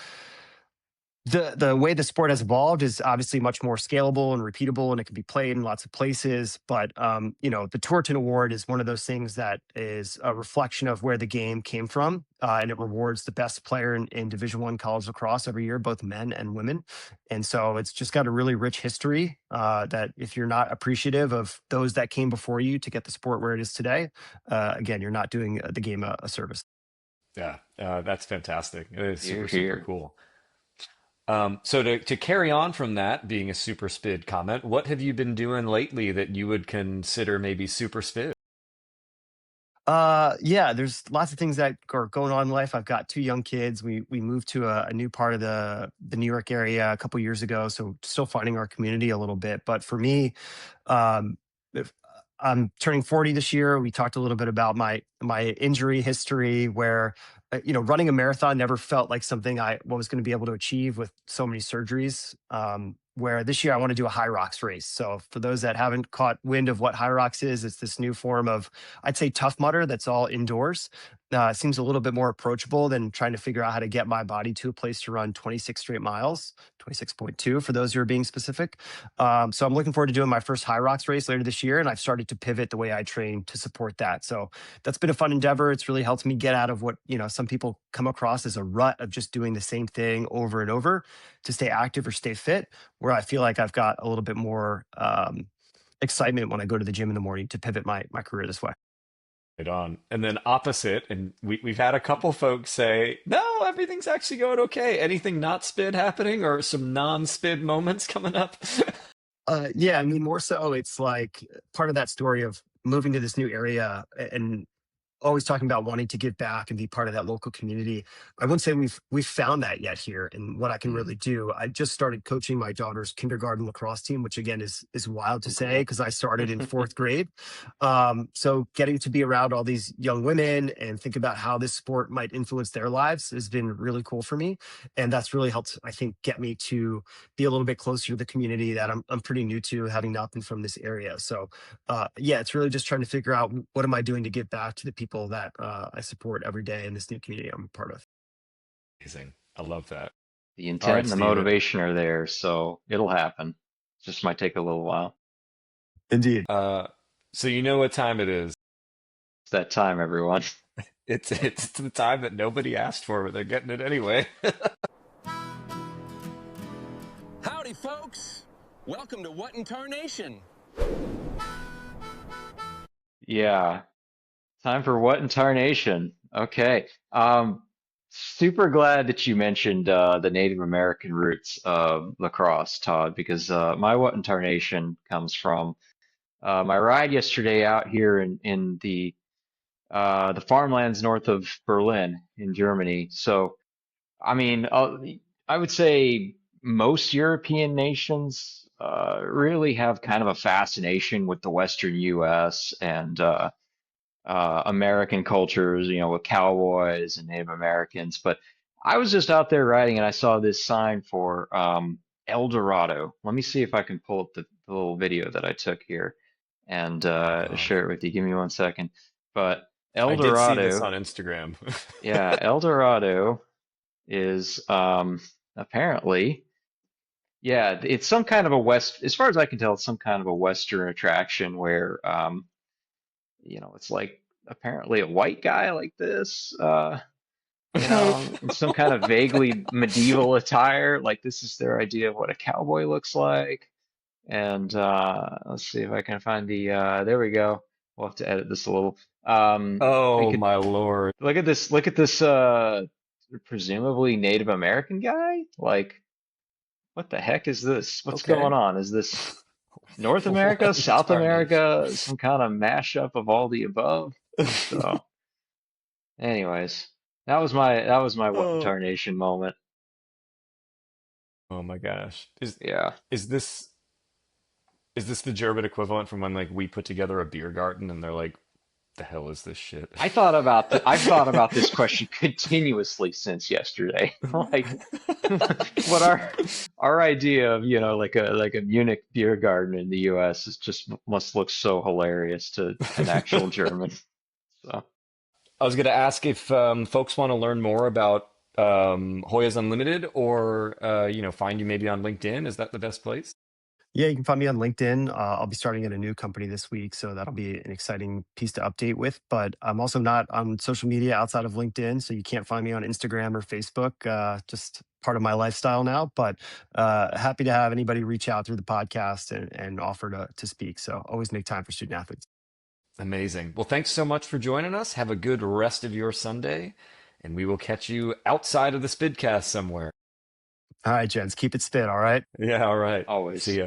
the way the sport has evolved is obviously much more scalable and repeatable, and it can be played in lots of places. But the Torton Award is one of those things that is a reflection of where the game came from, and it rewards the best player in Division One college lacrosse every year, both men and women. And so it's just got a really rich history that if you're not appreciative of those that came before you to get the sport where it is today, again, you're not doing the game a service. Yeah, that's fantastic. It is Here, super, super here. cool. So to carry on from that being a super spid comment, what have you been doing lately that you would consider maybe super spid? Yeah, there's lots of things that are going on in life. I've got two young kids. We moved to a new part of the New York area a couple years ago, so still finding our community a little bit. But for me, um, if I'm turning 40 this year. We talked a little bit about my injury history, where running a marathon never felt like something I was going to be able to achieve with so many surgeries. Where this year I want to do a high rocks race. So for those that haven't caught wind of what high rocks is, it's this new form of, I'd say, tough mudder that's all indoors. It seems a little bit more approachable than trying to figure out how to get my body to a place to run 26 straight miles, 26.2 for those who are being specific. So I'm looking forward to doing my first high rocks race later this year, and I've started to pivot the way I train to support that. So that's been a fun endeavor. It's really helped me get out of what some people come across as a rut of just doing the same thing over and over to stay active or stay fit. Where I feel like I've got a little bit more excitement when I go to the gym in the morning to pivot my career this way. Right on. And then opposite, and we've had a couple folks say, no, everything's actually going okay. Anything not spid happening or some non-spid moments coming up? Yeah, I mean, more so, it's like part of that story of moving to this new area and always talking about wanting to give back and be part of that local community. I wouldn't say we've found that yet here, and what I can Mm. really do. I just started coaching my daughter's kindergarten lacrosse team, which again is wild to Oh, say cool. because I started in fourth grade. So getting to be around all these young women and think about how this sport might influence their lives has been really cool for me, and that's really helped, I think, get me to be a little bit closer to the community that I'm pretty new to, having not been from this area. So yeah, it's really just trying to figure out what am I doing to give back to the people that I support every day in this new community I'm a part of. Amazing. I love that. The All intent right, and the Stephen. motivation are there, so it'll happen. Just might take a little while. Indeed. Uh, so you know what time it is. It's that time, everyone. It's the time that nobody asked for, but they're getting it anyway. Howdy, folks. Welcome to What in Tarnation. Yeah, time for what in tarnation? Okay. Super glad that you mentioned the Native American roots of lacrosse, Todd, because my what in tarnation comes from my ride yesterday out here in the farmlands north of Berlin in Germany. So, I mean, I would say most European nations really have kind of a fascination with the Western U.S. and American cultures, with cowboys and Native Americans. But I was just out there riding and I saw this sign for El Dorado. Let me see if I can pull up the little video that I took here and Uh, share it with you. Give me one second. But El I did see this Dorado, on Instagram. yeah, El Dorado is apparently, yeah, it's some kind of a as far as I can tell, it's some kind of a Western attraction where it's like apparently a white guy like this, in some kind of vaguely medieval attire. Like this is their idea of what a cowboy looks like. And let's see if I can find there we go. We'll have to edit this a little. We Oh could my Lord. look at this presumably Native American guy. Like, what the heck is this? What's going Okay. on? Is this North America, What in South tarnation? America, some kind of mashup of all the above? So, anyways, that was my what in Oh, tarnation moment. oh my gosh. Yeah. Is this the German equivalent from when like we put together a beer garden and they're like, The hell is this shit? I've thought about this question continuously since yesterday. Like, what our idea of, like a Munich beer garden in the US is just must look so hilarious to an actual German. So, I was going to ask if folks want to learn more about Hoya's Unlimited or find you maybe on LinkedIn. Is that the best place? Yeah, you can find me on LinkedIn. I'll be starting at a new company this week, so that'll be an exciting piece to update with. But I'm also not on social media outside of LinkedIn, so you can't find me on Instagram or Facebook. Just part of my lifestyle now. But happy to have anybody reach out through the podcast and offer to speak. So always make time for student athletes. Amazing. Well, thanks so much for joining us. Have a good rest of your Sunday, and we will catch you outside of the Spidcast somewhere. All right, gents, keep it spit. All right. Yeah, all right. always. See ya.